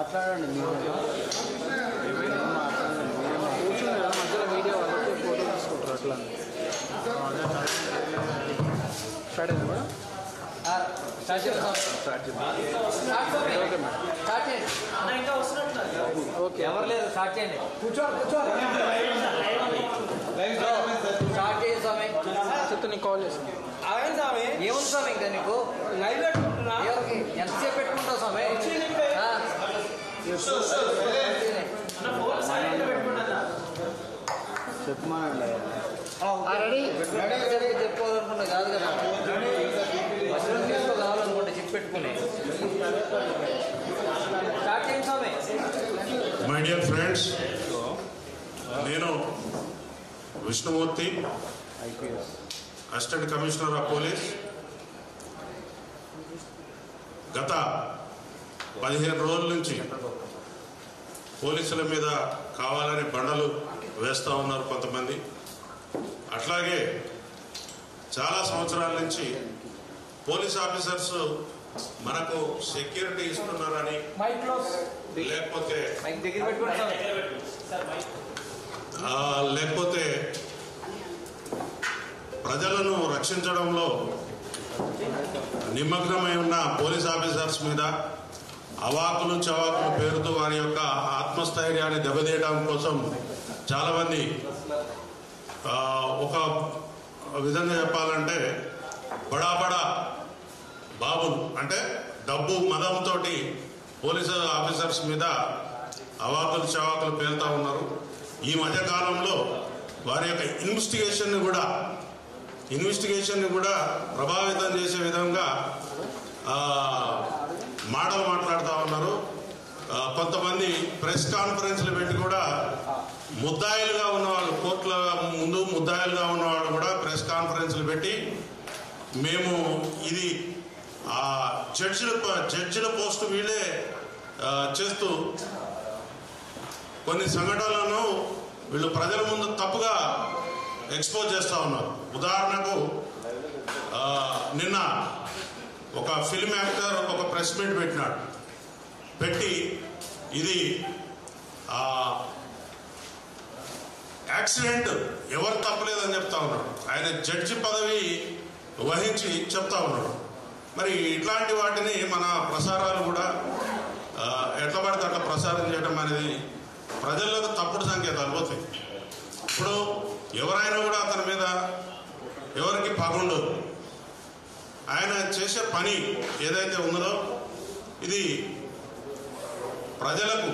మాట్లాడండి మీరు కూర్చుని మధ్యలో మీడియా వాళ్ళకి ఫోటో తీసుకుంటారు అట్లా స్టార్ట్ అయింది మేడం ఓకే ఎవరు లేదు స్టార్ట్ చేయండి చెప్తే నీకు కాల్ చేస్తాను ఏముంది స్వామి ఇంకా నీకు లైవ్ పెట్టుకుంటున్నా ఎంతసేపు పెట్టుకుంటావు స్వామి చెప్పమానండి చెప్పుకోవాలనుకుంటా కాదు కదా కావాలనుకుంటే చెప్పి పెట్టుకుని స్టార్ట్ చేయండి స్వామి. మై డియర్ ఫ్రెండ్స్, నేను Vishnumurthy, assistant commissioner of police. గత 15 రోజుల నుంచి పోలీసుల మీద కావాలని బండలు వేస్తూ ఉన్నారు కొంతమంది. అట్లాగే చాలా సంవత్సరాల నుంచి పోలీస్ ఆఫీసర్స్ మనకు సెక్యూరిటీ ఇస్తున్నారని, లేకపోతే ప్రజలను రక్షించడంలో నిమగ్నమై ఉన్న పోలీస్ ఆఫీసర్స్ మీద అవాకులు చవాకులు పేరుతో వారి యొక్క ఆత్మస్థైర్యాన్ని దెబ్బతీయడం కోసం చాలామంది ఒక విధంగా చెప్పాలంటే బడా బాబులు అంటే డబ్బు మదంతో పోలీసు ఆఫీసర్స్ మీద అవాకులు చవాకులు పేలుతూ ఉన్నారు. ఈ మధ్యకాలంలో వారి యొక్క ఇన్వెస్టిగేషన్ని కూడా ప్రభావితం చేసే విధంగా మాటలు మాట్లాడుతూ ఉన్నారు. కొంతమంది ప్రెస్ కాన్ఫరెన్స్లు పెట్టి కూడా ముద్దాయిలుగా ఉన్నవాళ్ళు, కోర్టుల ముందు ముద్దాయిలుగా ఉన్నవాళ్ళు కూడా ప్రెస్ కాన్ఫరెన్స్లు పెట్టి మేము ఇది జడ్జిల పోస్టు వీళ్ళే చేస్తూ కొన్ని సంఘటనలను వీళ్ళు ప్రజల ముందు తప్పుగా ఎక్స్పోజ్ చేస్తూ ఉన్నారు. ఉదాహరణకు నిన్న ఒక ఫిల్మ్ యాక్టర్ ఒక ప్రెస్ మీట్ పెట్టి ఇది యాక్సిడెంట్ ఎవరు తప్పలేదని చెప్తా ఉన్నాడు. ఆయన జడ్జి పదవి వహించి చెప్తా ఉన్నాడు. మరి ఇట్లాంటి వాటిని మన ప్రసారాలు కూడా ఎట్లా పడితే అట్లా ప్రసారం చేయడం అనేది ప్రజలకు తప్పుడు సంకేతాలు పోతాయి. ఇప్పుడు ఎవరైనా కూడా అతని మీద ఎవరికి పగుండదు. ఆయన చేసే పని ఏదైతే ఉందో ఇది ప్రజలకు,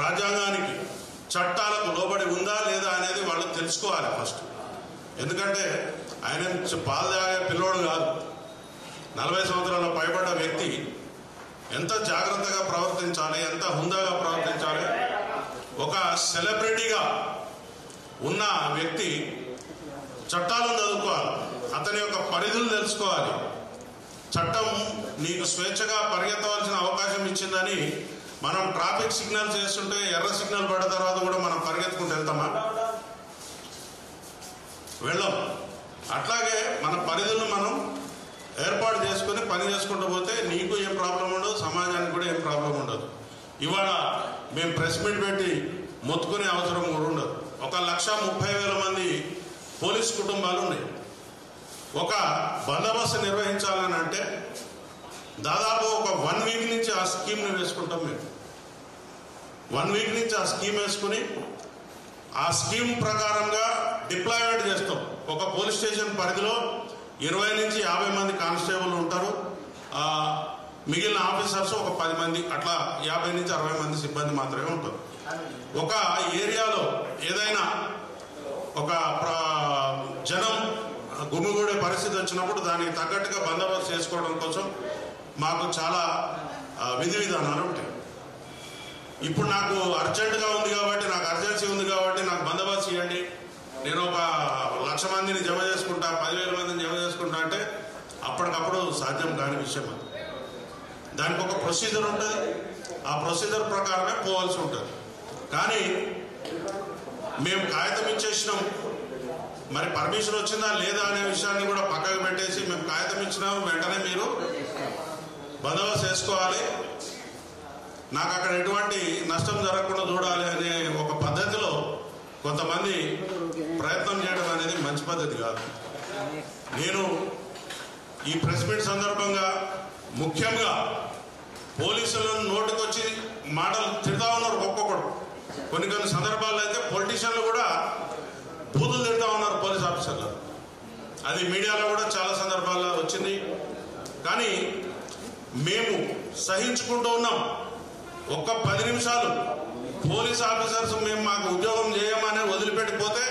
రాజ్యాంగానికి, చట్టాలకు లోబడి ఉందా లేదా అనేది వాళ్ళు తెలుసుకోవాలి ఫస్ట్. ఎందుకంటే ఆయన పాలు తాగే పిల్లోడు కాదు. 40 సంవత్సరాల పైబడ్డ వ్యక్తి ఎంత జాగ్రత్తగా ప్రవర్తించాలి, ఎంత హుందాగా ప్రవర్తించాలి. ఒక సెలబ్రిటీగా ఉన్న వ్యక్తి చట్టాలను చదువుకోవాలి, అతని యొక్క పరిధులు తెలుసుకోవాలి. చట్టం నీకు స్వేచ్ఛగా పరిగెత్తవలసిన అవకాశం ఇచ్చిందని మనం ట్రాఫిక్ సిగ్నల్స్ చేస్తుంటే ఎర్ర సిగ్నల్ పడ్డ తర్వాత కూడా మనం పరిగెత్తుకుంటూ వెళ్తామా? వెళ్ళం. అట్లాగే మన పరిధులను మనం ఏర్పాటు చేసుకుని పని చేసుకుంటూ పోతే నీకు ఏం ప్రాబ్లం ఉండదు, సమాజానికి కూడా ఏం ప్రాబ్లం ఉండదు. ఇవాళ మేము ప్రెస్ మీట్ పెట్టి మొత్తుకునే అవసరం కూడా ఉండదు. 1,30,000 మంది పోలీస్ కుటుంబాలు ఉన్నాయి. ఒక బందోబస్తు నిర్వహించాలని అంటే దాదాపు ఒక 1 వీక్ నుంచి ఆ స్కీమ్ని వేసుకుంటాం. మేము 1 వీక్ నుంచి ఆ స్కీమ్ వేసుకుని ఆ స్కీమ్ ప్రకారంగా డిప్లాయ్మెంట్ చేస్తాం. ఒక పోలీస్ స్టేషన్ పరిధిలో 20 నుంచి 50 మంది కానిస్టేబుల్ ఉంటారు. మిగిలిన ఆఫీసర్స్ ఒక 10 మంది, అట్లా 50 నుంచి 60 మంది సిబ్బంది మాత్రమే ఉంటారు. ఒక ఏరియాలో ఏదైనా ఒక జనం గుమిగూడే పరిస్థితి వచ్చినప్పుడు దానికి తగ్గట్టుగా బందోబస్తు చేసుకోవడం కోసం మాకు చాలా విధి విధానాలు ఉంటాయి. ఇప్పుడు నాకు అర్జెంటుగా ఉంది కాబట్టి, నాకు అర్జెన్సీ ఉంది కాబట్టి నాకు బందోబస్తు ఇవ్వండి, నేను ఒక 1,00,000 మందిని జమ చేసుకుంటా, 10,000 మందిని జమ చేసుకుంటా అంటే అప్పటికప్పుడు సాధ్యం కాని విషయం. అది దానికి ఒక ప్రొసీజర్ ఉంటుంది. ఆ ప్రొసీజర్ ప్రకారమే పోవాల్సి ఉంటుంది. కానీ మేము కాగితం ఇచ్చేసినాం, మరి పర్మిషన్ వచ్చిందా లేదా అనే విషయాన్ని కూడా పక్కకు పెట్టేసి మేము కాగితం ఇచ్చినాము, వెంటనే మీరు బందోబస్తు వేసుకోవాలి, నాకు అక్కడ ఎటువంటి నష్టం జరగకుండా చూడాలి అనే ఒక పద్ధతిలో కొంతమంది ప్రయత్నం చేయడం అనేది మంచి పద్ధతి కాదు. నేను ఈ ప్రెస్ మీట్ సందర్భంగా ముఖ్యంగా పోలీసులను నోటికొచ్చి మాటలు తిడతా ఉన్నారు ఒక్కొక్కడు. కొన్ని సందర్భాల్లో అయితే పొలిటీషియన్లు కూడా బూతులు తిడతా ఉన్నారు పోలీస్ ఆఫీసర్లు. అది మీడియాలో కూడా చాలా సందర్భాల్లో వచ్చింది. కానీ మేము సహించుకుంటూ ఉన్నాం. ఒక్క 10 నిమిషాలు పోలీస్ ఆఫీసర్స్ మేము మాకు ఉద్యోగం చేయమని వదిలిపెట్టిపోతే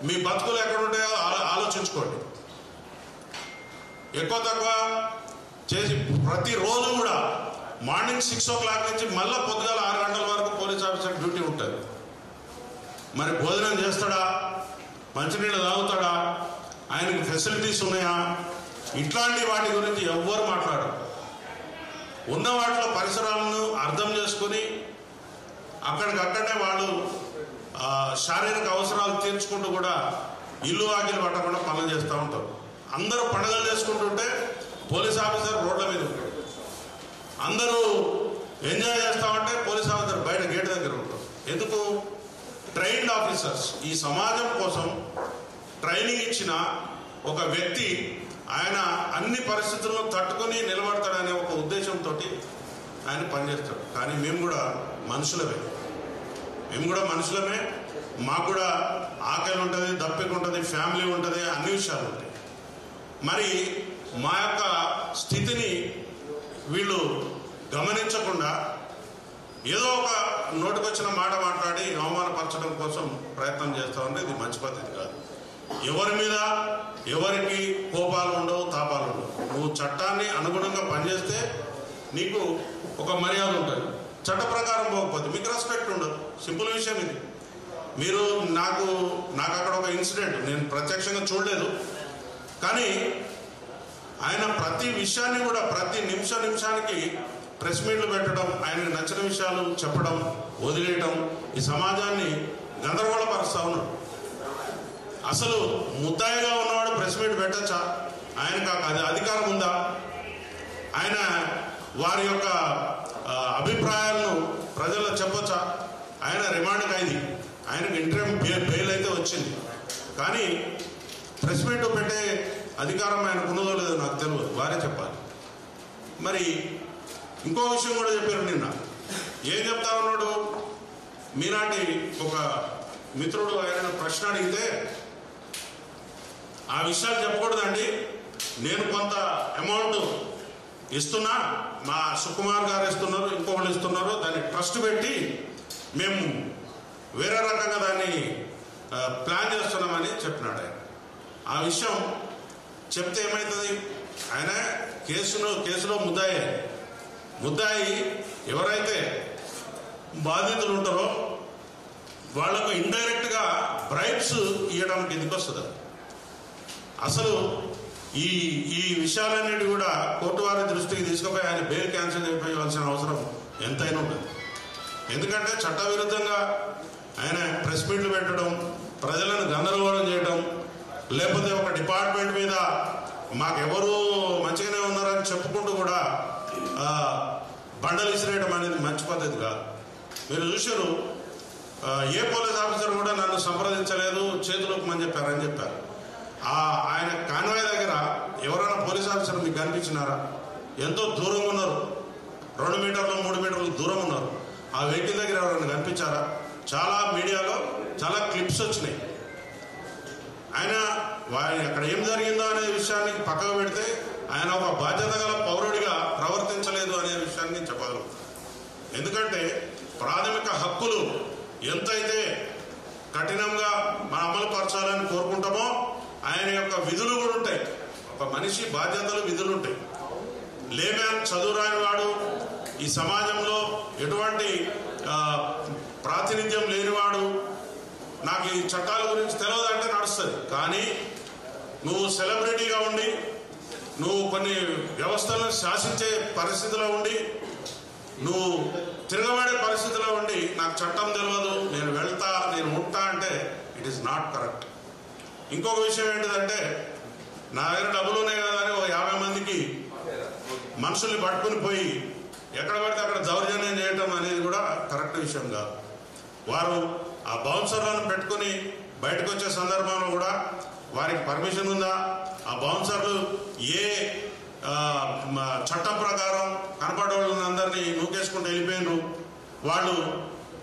మీ బతుకులు ఎక్కడుంటాయో ఆలోచించుకోండి. ఎక్కువ తక్కువ చేసి ప్రతిరోజు కూడా మార్నింగ్ 6 o'clock నుంచి మళ్ళీ పొద్దుగాల 6 గంటల వరకు పోలీస్ ఆఫీసర్ డ్యూటీ ఉంటుంది. మరి భోజనం చేస్తాడా, మంచినీళ్ళు తాగుతాడా, ఆయనకి ఫెసిలిటీస్ ఉన్నాయా, ఇట్లాంటి వాటి గురించి ఎవ్వరు మాట్లాడరు. ఉన్న వాటిలో పరిసరాలను అర్థం చేసుకుని అక్కడికక్కడే వాళ్ళు శారీరక అవసరాలు తీర్చుకుంటూ కూడా ఇల్లు ఆకిలు పట్టకుండా పనులు చేస్తూ ఉంటారు. అందరూ పండుగలు చేసుకుంటుంటే పోలీస్ ఆఫీసర్ రోడ్ల మీద ఉంటాడు. అందరూ ఎంజాయ్ చేస్తామంటే పోలీస్ ఆఫీసర్ బయట గేట్ దగ్గర ఉంటారు. ఎందుకు? Trained officers. ఈ సమాజం కోసం ట్రైనింగ్ ఇచ్చిన ఒక వ్యక్తి ఆయన అన్ని పరిస్థితులను తట్టుకొని నిలబడతాడనే ఒక ఉద్దేశంతో ఆయన పనిచేస్తాడు. కానీ మేము కూడా మనుషులమే, మాకు కూడా ఆకలి ఉంటుంది, దప్పిక ఉంటుంది, ఫ్యామిలీ ఉంటుంది, అన్ని విషయాలు ఉంటాయి. మరి మా యొక్క స్థితిని వీళ్ళు గమనించకుండా ఏదో ఒక నోటికొచ్చిన మాట మాట్లాడి అవమానపరచడం కోసం ప్రయత్నం చేస్తూ ఉంటే ఇది మంచి పద్ధతి కాదు. ఎవరి మీద ఎవరికి కోపాలు ఉండవు, తాపాలు ఉండవు. నువ్వు చట్టాన్ని అనుగుణంగా పనిచేస్తే నీకు ఒక మర్యాద ఉంటుంది. చట్ట ప్రకారం పోకపోతే మీకు రెస్పెక్ట్ ఉండదు. సింపుల్ విషయం ఇది. మీరు నాకు అక్కడ ఒక ఇన్సిడెంట్, నేను ప్రత్యక్షంగా చూడలేదు, కానీ ఆయన ప్రతి విషయాన్ని కూడా ప్రతి నిమిషానికి ప్రెస్ మీట్లు పెట్టడం, ఆయనకు నచ్చిన విషయాలు చెప్పడం, వదిలేయడం ఈ సమాజాన్ని గందరగోళపరుస్తూ ఉన్నాడు. అసలు ముద్దాయిగా ఉన్నవాడు ప్రెస్ మీట్ పెట్టచ్చా? ఆయనకు అది అధికారం ఉందా? ఆయన వారి యొక్క అభిప్రాయాలను ప్రజల్లో చెప్పొచ్చా? ఆయన రిమాండ్ ఖైదీ, ఆయనకు ఇంటర్మ్ బెయిల్ అయితే వచ్చింది, కానీ ప్రెస్ మీట్ పెట్టే అధికారం ఆయనకు ఉన్నదో లేదో నాకు తెలియదు, వారే చెప్పాలి. మరి ఇంకో విషయం కూడా చెప్పారు నిన్న. ఏం చెప్తా ఉన్నాడు? మీనాటి ఒక మిత్రుడు ఆయన ప్రశ్న అడిగితే ఆ విషయాలు చెప్పకూడదండి, నేను కొంత అమౌంట్ ఇస్తున్నా, మా సుకుమార్ గారు ఇస్తున్నారు, ఇంకొకళ్ళు ఇస్తున్నారు, దాన్ని ట్రస్ట్ పెట్టి మేము వేరే రకంగా దాన్ని ప్లాన్ చేస్తున్నామని చెప్పినాడు ఆయన. ఆ విషయం చెప్తే ఏమవుతుంది? ఆయన కేసులో ముద్దాయి ఎవరైతే బాధితులు ఉంటారో వాళ్లకు ఇండైరెక్ట్గా బ్రైబ్స్ ఇవ్వడం కిందకి వస్తుంది. అసలు ఈ విషయాలన్నిటి కూడా కోర్టు వారి దృష్టికి తీసుకుపోయి ఆయన బెయిల్ క్యాన్సిల్ అయిపోవాల్సిన అవసరం ఎంతైనా ఉంటుంది. ఎందుకంటే చట్టవిరుద్ధంగా ఆయన ప్రెస్ మీట్లు పెట్టడం, ప్రజలను గందరగోళం చేయడం, లేకపోతే ఒక డిపార్ట్మెంట్ మీద మాకెవరు మంచిగానే ఉన్నారని చెప్పుకుంటూ కూడా బండలు విసిరేయడం అనేది మంచి పద్ధతి కాదు. మీరు చూశారు, ఏ పోలీస్ ఆఫీసర్ కూడా నన్ను సంప్రదించలేదు, చేతులకు చెప్పారని చెప్పారు. ఆయన కాన్వాయ్ దగ్గర ఎవరైనా పోలీస్ ఆఫీసర్ మీకు కనిపించినారా? ఎంతో దూరంగా ఉన్నారు, 2 మీటర్లు 3 మీటర్లు దూరం ఉన్నారు. ఆ వెహికల్ దగ్గర ఎవరైనా కనిపించారా? చాలా మీడియాలో చాలా క్లిప్స్ వచ్చినాయి. ఆయన అక్కడ ఏం జరిగిందో అనే విషయాన్ని పక్కకు పెడితే ఆయన ఒక బాధ్యత గల పౌరుడిగా ప్రవర్తించలేదు అనే విషయాన్ని చెప్పగలుగుతాం. ఎందుకంటే ప్రాథమిక హక్కులు ఎంతైతే కఠినంగా మనం అమలు పరచాలని కోరుకుంటామో ఆయన యొక్క విధులు కూడా ఉంటాయి. ఒక మనిషి బాధ్యతలు, విధులు ఉంటాయి. లేమ్యాన్ చదువు రాని వాడు, ఈ సమాజంలో ఎటువంటి ప్రాతినిధ్యం లేనివాడు, నాకు ఈ చట్టాల గురించి తెలియదు అంటే నడుస్తుంది. కానీ నువ్వు సెలబ్రిటీగా ఉండి, నువ్వు కొన్ని వ్యవస్థలను శాసించే పరిస్థితిలో ఉండి, నువ్వు తిరగబడే పరిస్థితిలో ఉండి నాకు చట్టం తెలియదు, నేను వెళ్తా, నేను ఉంటా అంటే ఇట్ ఈస్ నాట్ కరెక్ట్. ఇంకొక విషయం ఏంటిదంటే, నా దగ్గర డబ్బులు ఉన్నాయి కదా అని 50 మందికి మనుషుల్ని పట్టుకుని పోయి ఎక్కడ పడితే అక్కడ దౌర్జన్యం చేయటం అనేది కూడా కరెక్ట్ విషయం కాదు. వారు ఆ బౌన్సర్లను పెట్టుకుని బయటకు వచ్చే సందర్భంలో కూడా వారికి పర్మిషన్ ఉందా, ఆ బౌన్సర్లు ఏ చట్టం ప్రకారం కనపడే వాళ్ళందరినీ నూకేసుకుంటూ వెళ్ళిపోయినారు, వాళ్ళు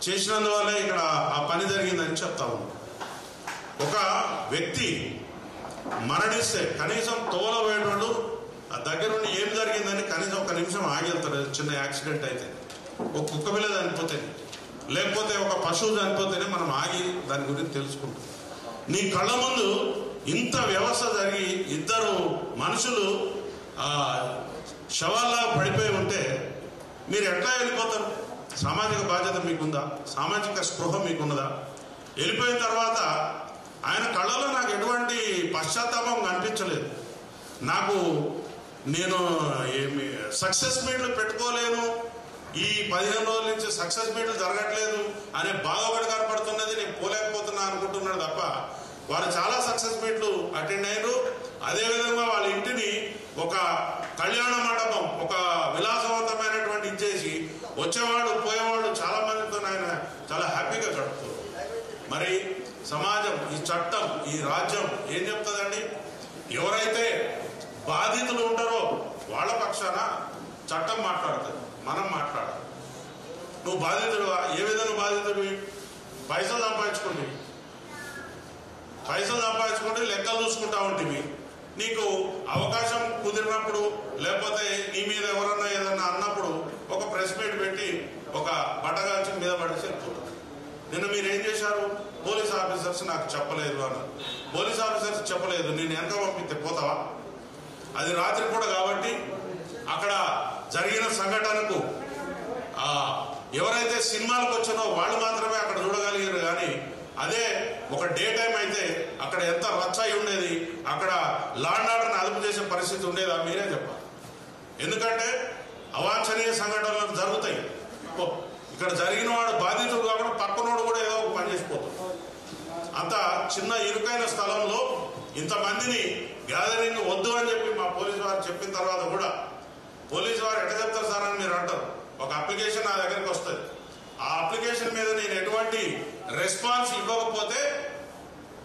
చేసినందువల్లే ఇక్కడ ఆ పని జరిగిందని చెప్తా ఉన్నాం. ఒక వ్యక్తి మరణిస్తే కనీసం తోల వేయడం దగ్గరుండి ఏం జరిగిందని కనీసం ఒక నిమిషం ఆగి వెళ్తారు. చిన్న యాక్సిడెంట్ అయితే, ఒక కుక్క పిల్ల చనిపోతే, లేకపోతే ఒక పశువు చనిపోతేనే మనం ఆగి దాని గురించి తెలుసుకుంటాం. నీ కళ్ళ ముందు ఇంత వ్యవస్థ జరిగి ఇద్దరు మనుషులు శవాల్లా పడిపోయి ఉంటే మీరు ఎట్లా వెళ్ళిపోతారు? సామాజిక బాధ్యత మీకుందా? సామాజిక స్పృహ మీకున్నదా? వెళ్ళిపోయిన తర్వాత ఆయన కళ్ళలో నాకు ఎటువంటి పశ్చాత్తాపం కనిపించలేదు. నేను సక్సెస్ మీట్లు పెట్టుకోలేను, ఈ 15 రోజుల నుంచి సక్సెస్ మీట్లు జరగట్లేదు అనే బాధపడి కనపడుతున్నది, నేను పోలేకపోతున్నా అనుకుంటున్నాడు తప్ప వారు చాలా సక్సెస్ మీట్లు అటెండ్ అయ్యారు. అదేవిధంగా వాళ్ళ ఇంటిని ఒక కళ్యాణ మండపం, ఒక విలాసవంతమైనటువంటి ఇచ్చేసి వచ్చేవాడు పోయేవాడు చాలా మందితో ఆయన చాలా హ్యాపీగా గడుపుతారు. మరి సమాజం, ఈ చట్టం, ఈ రాజ్యం ఏం చెప్తుందండి? ఎవరైతే బాధితులు ఉంటారో వాళ్ళ పక్షాన చట్టం మాట్లాడుతుంది, మనం మాట్లాడాలి. నువ్వు బాధితుడువా? ఏ విధంగా బాధితుడివి? పైసలు సంపాదించుకుంటే లెక్కలు చూసుకుంటా ఉంటుంది. నీకు అవకాశం కుదిరినప్పుడు, లేకపోతే నీ మీద ఎవరన్నా ఏదన్నా అన్నప్పుడు ఒక ప్రెస్ మీట్ పెట్టి ఒక బట్టగాల్చి మీద పడేసి వెళ్ళిపోతారు. నిన్న మీరు ఏం చేశారు? పోలీస్ ఆఫీసర్స్ నాకు చెప్పలేదు అన్నారు. పోలీస్ ఆఫీసర్స్ చెప్పలేదు, నేను వెనక పంపితే పోతావా? అది రాత్రి పూట కాబట్టి అక్కడ జరిగిన సంఘటనకు ఎవరైతే సినిమాలకు వచ్చారో వాళ్ళు మాత్రమే అక్కడ చూడగలిగారు. కానీ అదే ఒక డే టైం అయితే అక్కడ ఎంత రచ్చాయి ఉండేది, అక్కడ లా అండ్ ఆర్డర్ని అదుపు చేసే పరిస్థితి ఉండేదా? మీరే చెప్పాలి. ఎందుకంటే అవాంఛనీయ సంఘటనలు జరుగుతాయి. ఇక్కడ జరిగిన వాడు బాధితుడు కాకుండా పక్కనోడు కూడా ఏదో ఒక పని చేసిపోతాడు. అంత చిన్న ఇరుకైన స్థలంలో ఇంతమందిని గ్యాదరింగ్ వద్దు అని చెప్పి మా పోలీసు వారు చెప్పిన తర్వాత కూడా, పోలీసు వారు ఎట్లా చెప్తారు సార్ అని మీరు అంటారు. ఒక అప్లికేషన్ నా దగ్గరికి వస్తుంది, ఆ అప్లికేషన్ మీద నేను ఎటువంటి రెస్పాన్స్ ఇవ్వకపోతే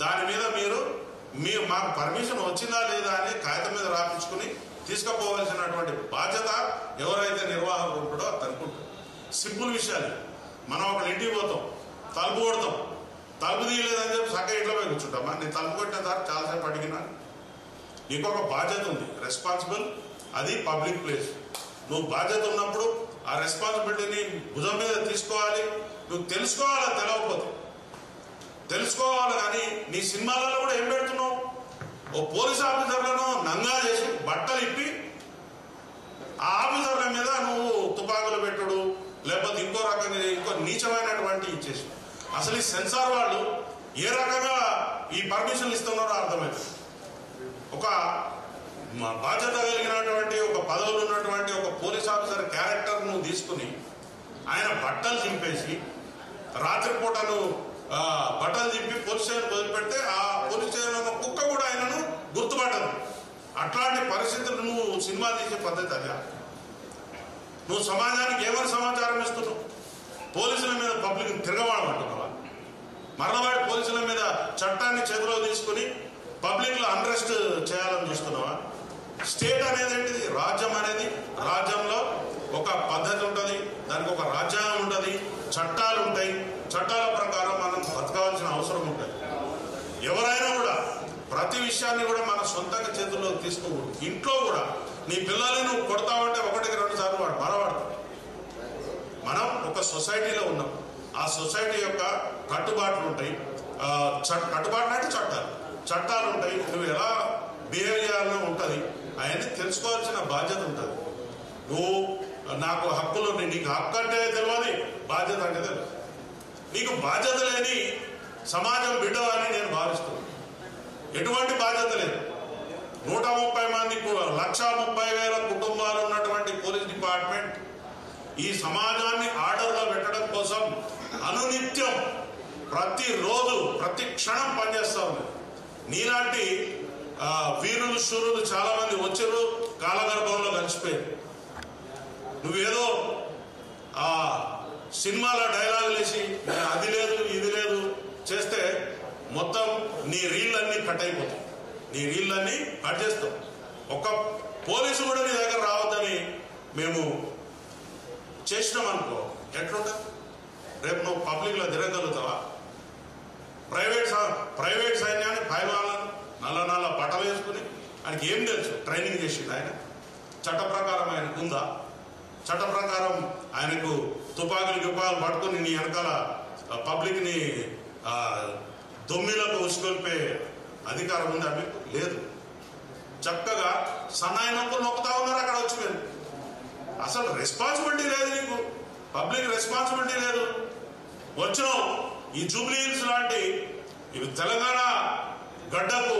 దాని మీద మీరు మాకు పర్మిషన్ వచ్చిందా లేదా అని కాగితం మీద రాపించుకుని తీసుకుపోవాల్సినటువంటి బాధ్యత ఎవరైతే నిర్వాహకుడు ఉంటాడో అనుకుంటారు. సింపుల్ విషయాలు. మనం ఒక ఇంటికి పోతాం, తలుపు కొడతాం, తలుపు తీయలేదని చెప్పి సక్క ఇంట్లో పోయి కూర్చుంటామా? నేను తలుపు కొట్టిన తర్వాత చాలాసేపు అడిగినా. నీకు ఒక బాధ్యత ఉంది, రెస్పాన్సిబుల్. అది పబ్లిక్ ప్లేస్. నువ్వు బాధ్యత ఉన్నప్పుడు ఆ రెస్పాన్సిబిలిటీని భుజం మీద తీసుకోవాలి. నువ్వు తెలుసుకోవాలా? తెలియకపోతే తెలుసుకోవాలి. కానీ నీ సినిమాలలో కూడా ఏం పెడుతున్నావు? ఓ పోలీస్ ఆఫీసర్లను నంగా చేసి బట్టలు ఇప్పి ఆ ఆఫీసర్ల మీద నువ్వు తుపాకులు పెట్టుడు, లేకపోతే ఇంకో రకంగా ఇంకో నీచమైనటువంటి ఇచ్చేసి, అసలు ఈ సెన్సార్ వాళ్ళు ఏ రకంగా ఈ పర్మిషన్లు ఇస్తున్నారో అర్థమవుతుంది. ఒక బాధ్యత కలిగినటువంటి ఒక పదవులు ఉన్నటువంటి ఒక పోలీస్ ఆఫీసర్ క్యారెక్టర్ నువ్వు తీసుకుని ఆయన బట్టలు చింపేసి రాత్రిపూట నువ్వు బట్టలు చింపి పోలీస్ స్టేషన్ వదిలిపెడితే ఆ పోలీస్ స్టేషన్ ఉన్న కుక్క కూడా ఆయనను గుర్తుపట్టదు. అట్లాంటి పరిస్థితులు నువ్వు సినిమా తీసే పద్ధతి అదే. నువ్వు సమాజానికి ఏమైనా సమాచారం ఇస్తున్నావు? పోలీసుల మీద పబ్లిక్ తిరగవాడమంటున్నావా? మరణవాడి పోలీసుల మీద చట్టాన్ని చేతిలో తీసుకుని పబ్లిక్ లో అన్రెస్ట్ చేయాలని చూస్తున్నావా? స్టేట్ అనేది ఏంటిది? రాజ్యం అనేది, రాజ్యంలో ఒక పద్ధతి ఉంటుంది, దానికి ఒక రాజ్యాంగం ఉంటుంది, చట్టాలు ఉంటాయి. చట్టాల ప్రకారం మనం బతకాల్సిన అవసరం ఉంటుంది. ఎవరైనా కూడా ప్రతి విషయాన్ని కూడా మన సొంతంగా చేతుల్లో తీసుకోకూడదు. ఇంట్లో కూడా నీ పిల్లల్ని నువ్వు కొడతావంటే 1-2 సార్లు వాడు మరవాడతాడు. మనం ఒక సొసైటీలో ఉన్నాం. ఆ సొసైటీ యొక్క కట్టుబాట్లు ఉంటాయి. కట్టుబాట్లు అంటే చట్టాలు ఉంటాయి. నువ్వు ఎలా బిహేవ్ చేయాలని ఉంటుంది. అవన్నీ తెలుసుకోవాల్సిన బాధ్యత ఉంటుంది. నువ్వు నాకు హక్కులు, నీకు హక్కు అంటే తెలియదు, బాధ్యత అంటే తెలియదు. నీకు బాధ్యత లేని సమాజం బిడ్డ అని నేను భావిస్తున్నాను. ఎటువంటి బాధ్యత లేదు. 130 మంది 1,30,000 కుటుంబాలు ఉన్నటువంటి పోలీస్ డిపార్ట్మెంట్ ఈ సమాజాన్ని ఆర్డర్లో పెట్టడం కోసం అనునిత్యం ప్రతిరోజు ప్రతి క్షణం పనిచేస్తా ఉంది. నీలాంటి వీరులు శూరులు చాలా మంది వచ్చారు, కాలగర్భంలో కలిసిపోయారు. నువ్వేదో సినిమాలో డైలాగులు వేసి అది లేదు ఇది లేదు చేస్తే మొత్తం నీ రీళ్ళన్నీ కట్ అయిపోతాయి. నీ రీళ్ళన్నీ కట్ చేస్తాం. ఒక్క పోలీసు కూడా నీ దగ్గర రావద్దని మేము చేసినాం అనుకో, ఎట్లుంటుంది? రేపు నువ్వు పబ్లిక్లో తిరగలుగుతావా? ప్రైవేట్ సైన్యాన్ని పైవాళ్ళను నల్ల బట్టలు వేసుకుని ఆయనకి ఏం తెలుసు? ట్రైనింగ్ చేసింది ఆయన. చట్ట ప్రకారం ఆయనకు ఉందా? చట్ట ప్రకారం ఆయనకు తుపాకులు పట్టుకుని నీ వెనకాల పబ్లిక్ని దొమ్మిలకు ఉసుకొల్పే అధికారం ఉందా మీకు? లేదు. చక్కగా సన్నాయి నొప్పులు నొక్కుతా ఉన్నారు అక్కడ వచ్చి. మీరు అసలు రెస్పాన్సిబిలిటీ లేదు నీకు, పబ్లిక్ రెస్పాన్సిబిలిటీ లేదు. వచ్చినావు ఈ జూబ్లీ హిల్స్ లాంటి తెలంగాణ గడ్డకు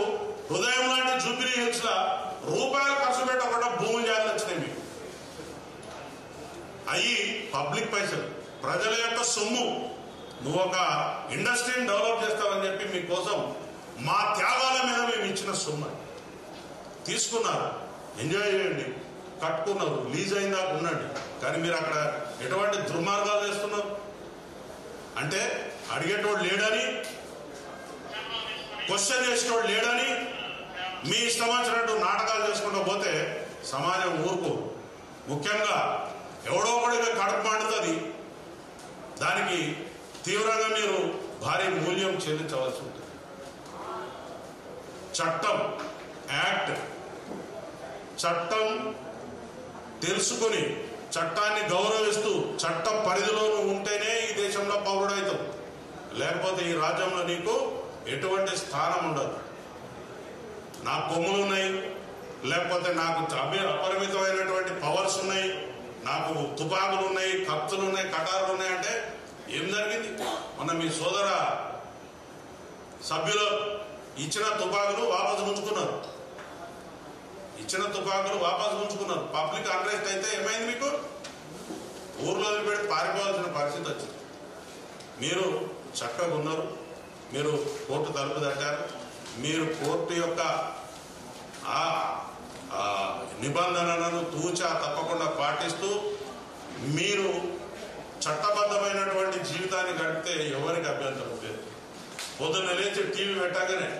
హృదయం లాంటి జూబ్లీ హిల్స్ లా రూపాయలు ఖర్చు పెట్టకుండా భూములు జాగ్రత్త వచ్చినాయి మీకు. అయ్యి పబ్లిక్ పైసలు, ప్రజల యొక్క సొమ్ము. నువ్వు ఒక ఇండస్ట్రీని డెవలప్ చేస్తావని చెప్పి మీకోసం మా త్యాగాల మీద మేము ఇచ్చిన సొమ్ము తీసుకున్నారు. ఎంజాయ్ చేయండి, కట్టుకున్నారు, రిలీజ్ అయిందా ఉండండి. కానీ మీరు అక్కడ ఎటువంటి దుర్మార్గాలు చేస్తున్నారు అంటే అడిగేటోడు లేడని, క్వశ్చన్ చేసేటోడు లేడని మీ ఇష్టం వచ్చినట్టు నాటకాలు చేసుకుంటూ పోతే సమాజం ఊరుకో. ముఖ్యంగా ఎవడో ఒకడిగా కడుపు మండుతుంది, దానికి తీవ్రంగా మీరు భారీ మూల్యం చెల్లించవలసి ఉంటుంది. చట్టం, యాక్ట్, చట్టం తెలుసుకుని చట్టాన్ని గౌరవిస్తూ చట్ట పరిధిలో ఉంటేనే ఈ దేశంలో పౌరుడవుతావు. లేకపోతే ఈ రాజ్యంలో నీకు ఎటువంటి స్థానం ఉండదు. నాకు కొమ్ములు ఉన్నాయి, లేకపోతే నాకు అపరిమితమైనటువంటి పవర్స్ ఉన్నాయి, నాకు తుపాకులు ఉన్నాయి, కత్తులు ఉన్నాయి, కటారులు ఉన్నాయి అంటే ఏం జరిగింది? మొన్న మీ సోదర సభ్యులు ఇచ్చిన తుపాకులు వాపసు ఉంచుకున్నారు. పబ్లిక్ అన్రెస్ట్ అయితే ఏమైంది? మీకు ఊర్లో వదిలిపెట్టి పారిపోవాల్సిన పరిస్థితి వచ్చింది. మీరు చక్కగా ఉన్నారు, మీరు కోర్టు తలుపు తట్టారు, మీరు కోర్టు యొక్క నిబంధనలను తూచా తప్పకుండా పాటిస్తూ మీరు చట్టబద్ధమైనటువంటి జీవితాన్ని గడిపితే ఎవరికి అభ్యంతరం లేదు. పొద్దున్న లేచి టీవీ పెట్టగానే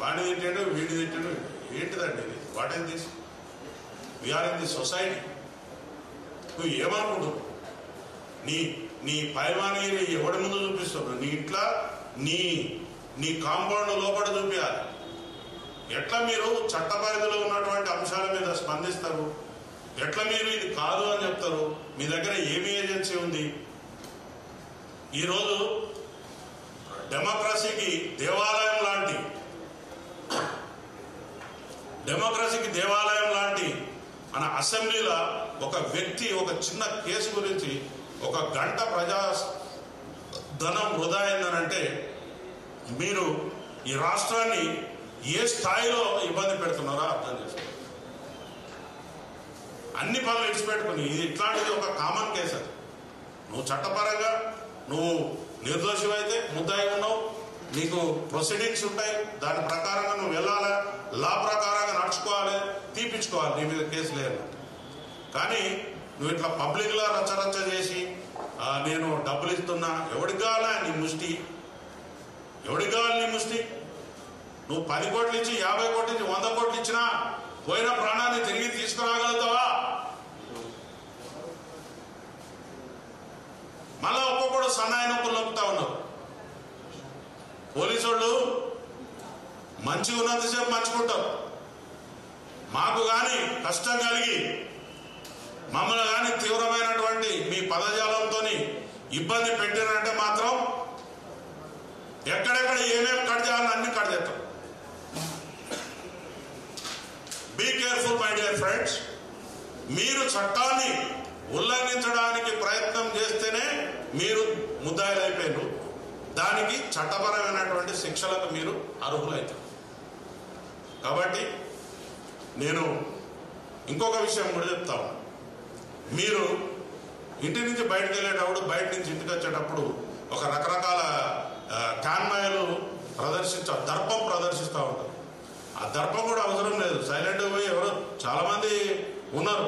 వాడిని తింటాడు, వీడి తింటాడు. ఏంటిదండి ఇది? What is this? We are in the society. నువ్వు ఏమనుకుంటున్నావు? నీ పైవానికి ఎవడి ముందు చూపిస్తున్నావు? నీ ఇంట్లో నీ కాంపౌండ్ లోపల చూపించాలి. ఎట్లా మీరు చట్ట పరిధిలో ఉన్నటువంటి అంశాల మీద స్పందిస్తారు? ఎట్లా మీరు ఇది కాదు అని చెప్తారు? మీ దగ్గర ఏమి ఏజెన్సీ ఉంది? ఈరోజు డెమోక్రసీకి దేవాలయం లాంటి మన అసెంబ్లీలో ఒక వ్యక్తి ఒక చిన్న కేసు గురించి 1 గంట ప్రజా ధనం వృధా అయిందనంటే మీరు ఈ రాష్ట్రాన్ని ఏ స్థాయిలో ఇబ్బంది పెడుతున్నారో అర్థం చేసుకోండి. అన్ని పనులు ఇడిచిపెట్టుకుని ఇది ఇట్లాంటిది ఒక కామన్ కేసు. అది నువ్వు చట్టపరంగా నువ్వు నిర్దోషివైతే ముద్దాయి ఉన్నావు, నీకు ప్రొసీడింగ్స్ ఉంటాయి, దాని ప్రకారంగా నువ్వు వెళ్ళాలి, లా ప్రకారంగా నడుచుకోవాలి, తీపించుకోవాలి, నీ మీద కేసు లేదు. కానీ నువ్వు ఇట్లా పబ్లిక్లో రచ్చరచ్చ చేసి నేను డబ్బులు ఇస్తున్నా, ఎవడికి కావాలా నీ ముష్టి? ఎవడికి కావాలి నీ ముష్టి? నువ్వు 10 కోట్లు ఇచ్చి 50 కోట్లు ఇచ్చి 100 కోట్లు ఇచ్చినా పోయిన ప్రాణాన్ని తిరిగి తీసుకురాగలుగుతావా? మళ్ళా ఒక్కొక్కడు సన్నాయి నొప్పులు నొక్కుతా ఉన్నారు. పోలీసు వాళ్ళు మంచిగా ఉన్నంతసేపు మంచుకుంటారు. మాకు కానీ కష్టం కలిగి మమ్మల్ని కానీ తీవ్రమైనటువంటి మీ పదజాలంతో ఇబ్బంది పెట్టినంటే మాత్రం ఎక్కడెక్కడ ఏమేమి కట్ చేయాలని అన్ని కట్ చేస్తాం. Be careful my dear friends. మీరు చట్టాన్ని ఉల్లంఘించడానికి ప్రయత్నం చేస్తేనే మీరు ముద్దాయిలైపోయారు. దానికి చట్టపరమైనటువంటి శిక్షలకు మీరు అర్హులవుతారు. కాబట్టి నేను ఇంకొక విషయం కూడా చెప్తాను. మీరు ఇంటి నుంచి బయటకు వెళ్ళేటప్పుడు, బయట నుంచి ఇంటికి వచ్చేటప్పుడు ఒక రకరకాల కాన్వాయ్లు దర్పం ప్రదర్శిస్తూ ఉంటారు. ఆ దర్పం కూడా అవసరం లేదు. సైలెంట్గా పోయి ఎవరో చాలామంది ఉన్నారు,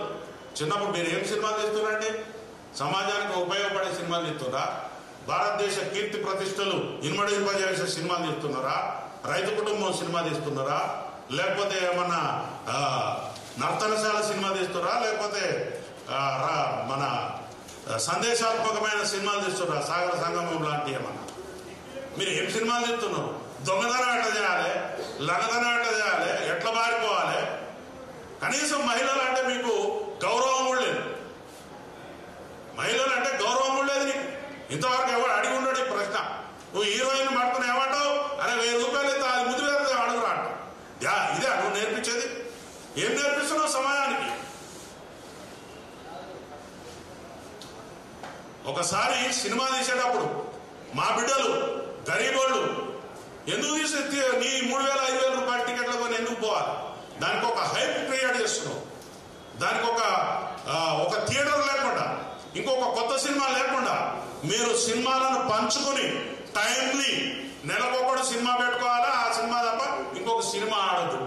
చిన్నప్పుడు మీరు ఏం సినిమాలు తీస్తున్నారండి? సమాజానికి ఉపయోగపడే సినిమాలు తీస్తున్నారా? భారతదేశ కీర్తి ప్రతిష్టలు ఇనుమడింపజేసే సినిమాలు తీస్తున్నారా? రైతు కుటుంబం సినిమా తీస్తున్నారా? లేకపోతే ఏమన్నా నర్తనశాల సినిమా తీస్తున్నారా? లేకపోతే మన సందేశాత్మకమైన సినిమాలు తీస్తున్నారా? సాగర సంగమం లాంటి ఏమన్నా? మీరు ఏం సినిమాలు తీస్తున్నారు? దొంగతనం ఎట్లా చేయాలి, లంగతనం ఎట్లా చేయాలి, ఎట్లా మారిపోవాలి? కనీసం మహిళలు అంటే మీకు గౌరవం కూడా లేదు. మహిళలు అంటే గౌరవం కూడా లేదు నీకు. ఇంతవరకు ఎవరు అడిగి ఉండడు ఈ ప్రశ్న. నువ్వు హీరోయిన్ పట్టుకుని ఏమంటావు? అరే 1000 రూపాయలు ఇస్తా, అది ముందు వేరే అడుగురా అంట. ఇదే నువ్వు నేర్పించేది? ఏం నేర్పిస్తున్నావు సమాజానికి? ఒకసారి సినిమా తీసేటప్పుడు మా బిడ్డలు గరీబోళ్ళు ఎందుకు తీసే నీ 3000 5000 రూపాయల టికెట్ల కొని ఎందుకు పోవాలి? దానికి ఒక హైప్ క్రియేట్ చేస్తున్నావు. దానికి ఒక థియేటర్ లేకుండా, ఇంకొక కొత్త సినిమా లేకుండా మీరు సినిమాలను పంచుకొని టైంలీ నెలకొకటి సినిమా పెట్టుకోవాలా. ఆ సినిమా తప్ప ఇంకొక సినిమా ఆడద్దు.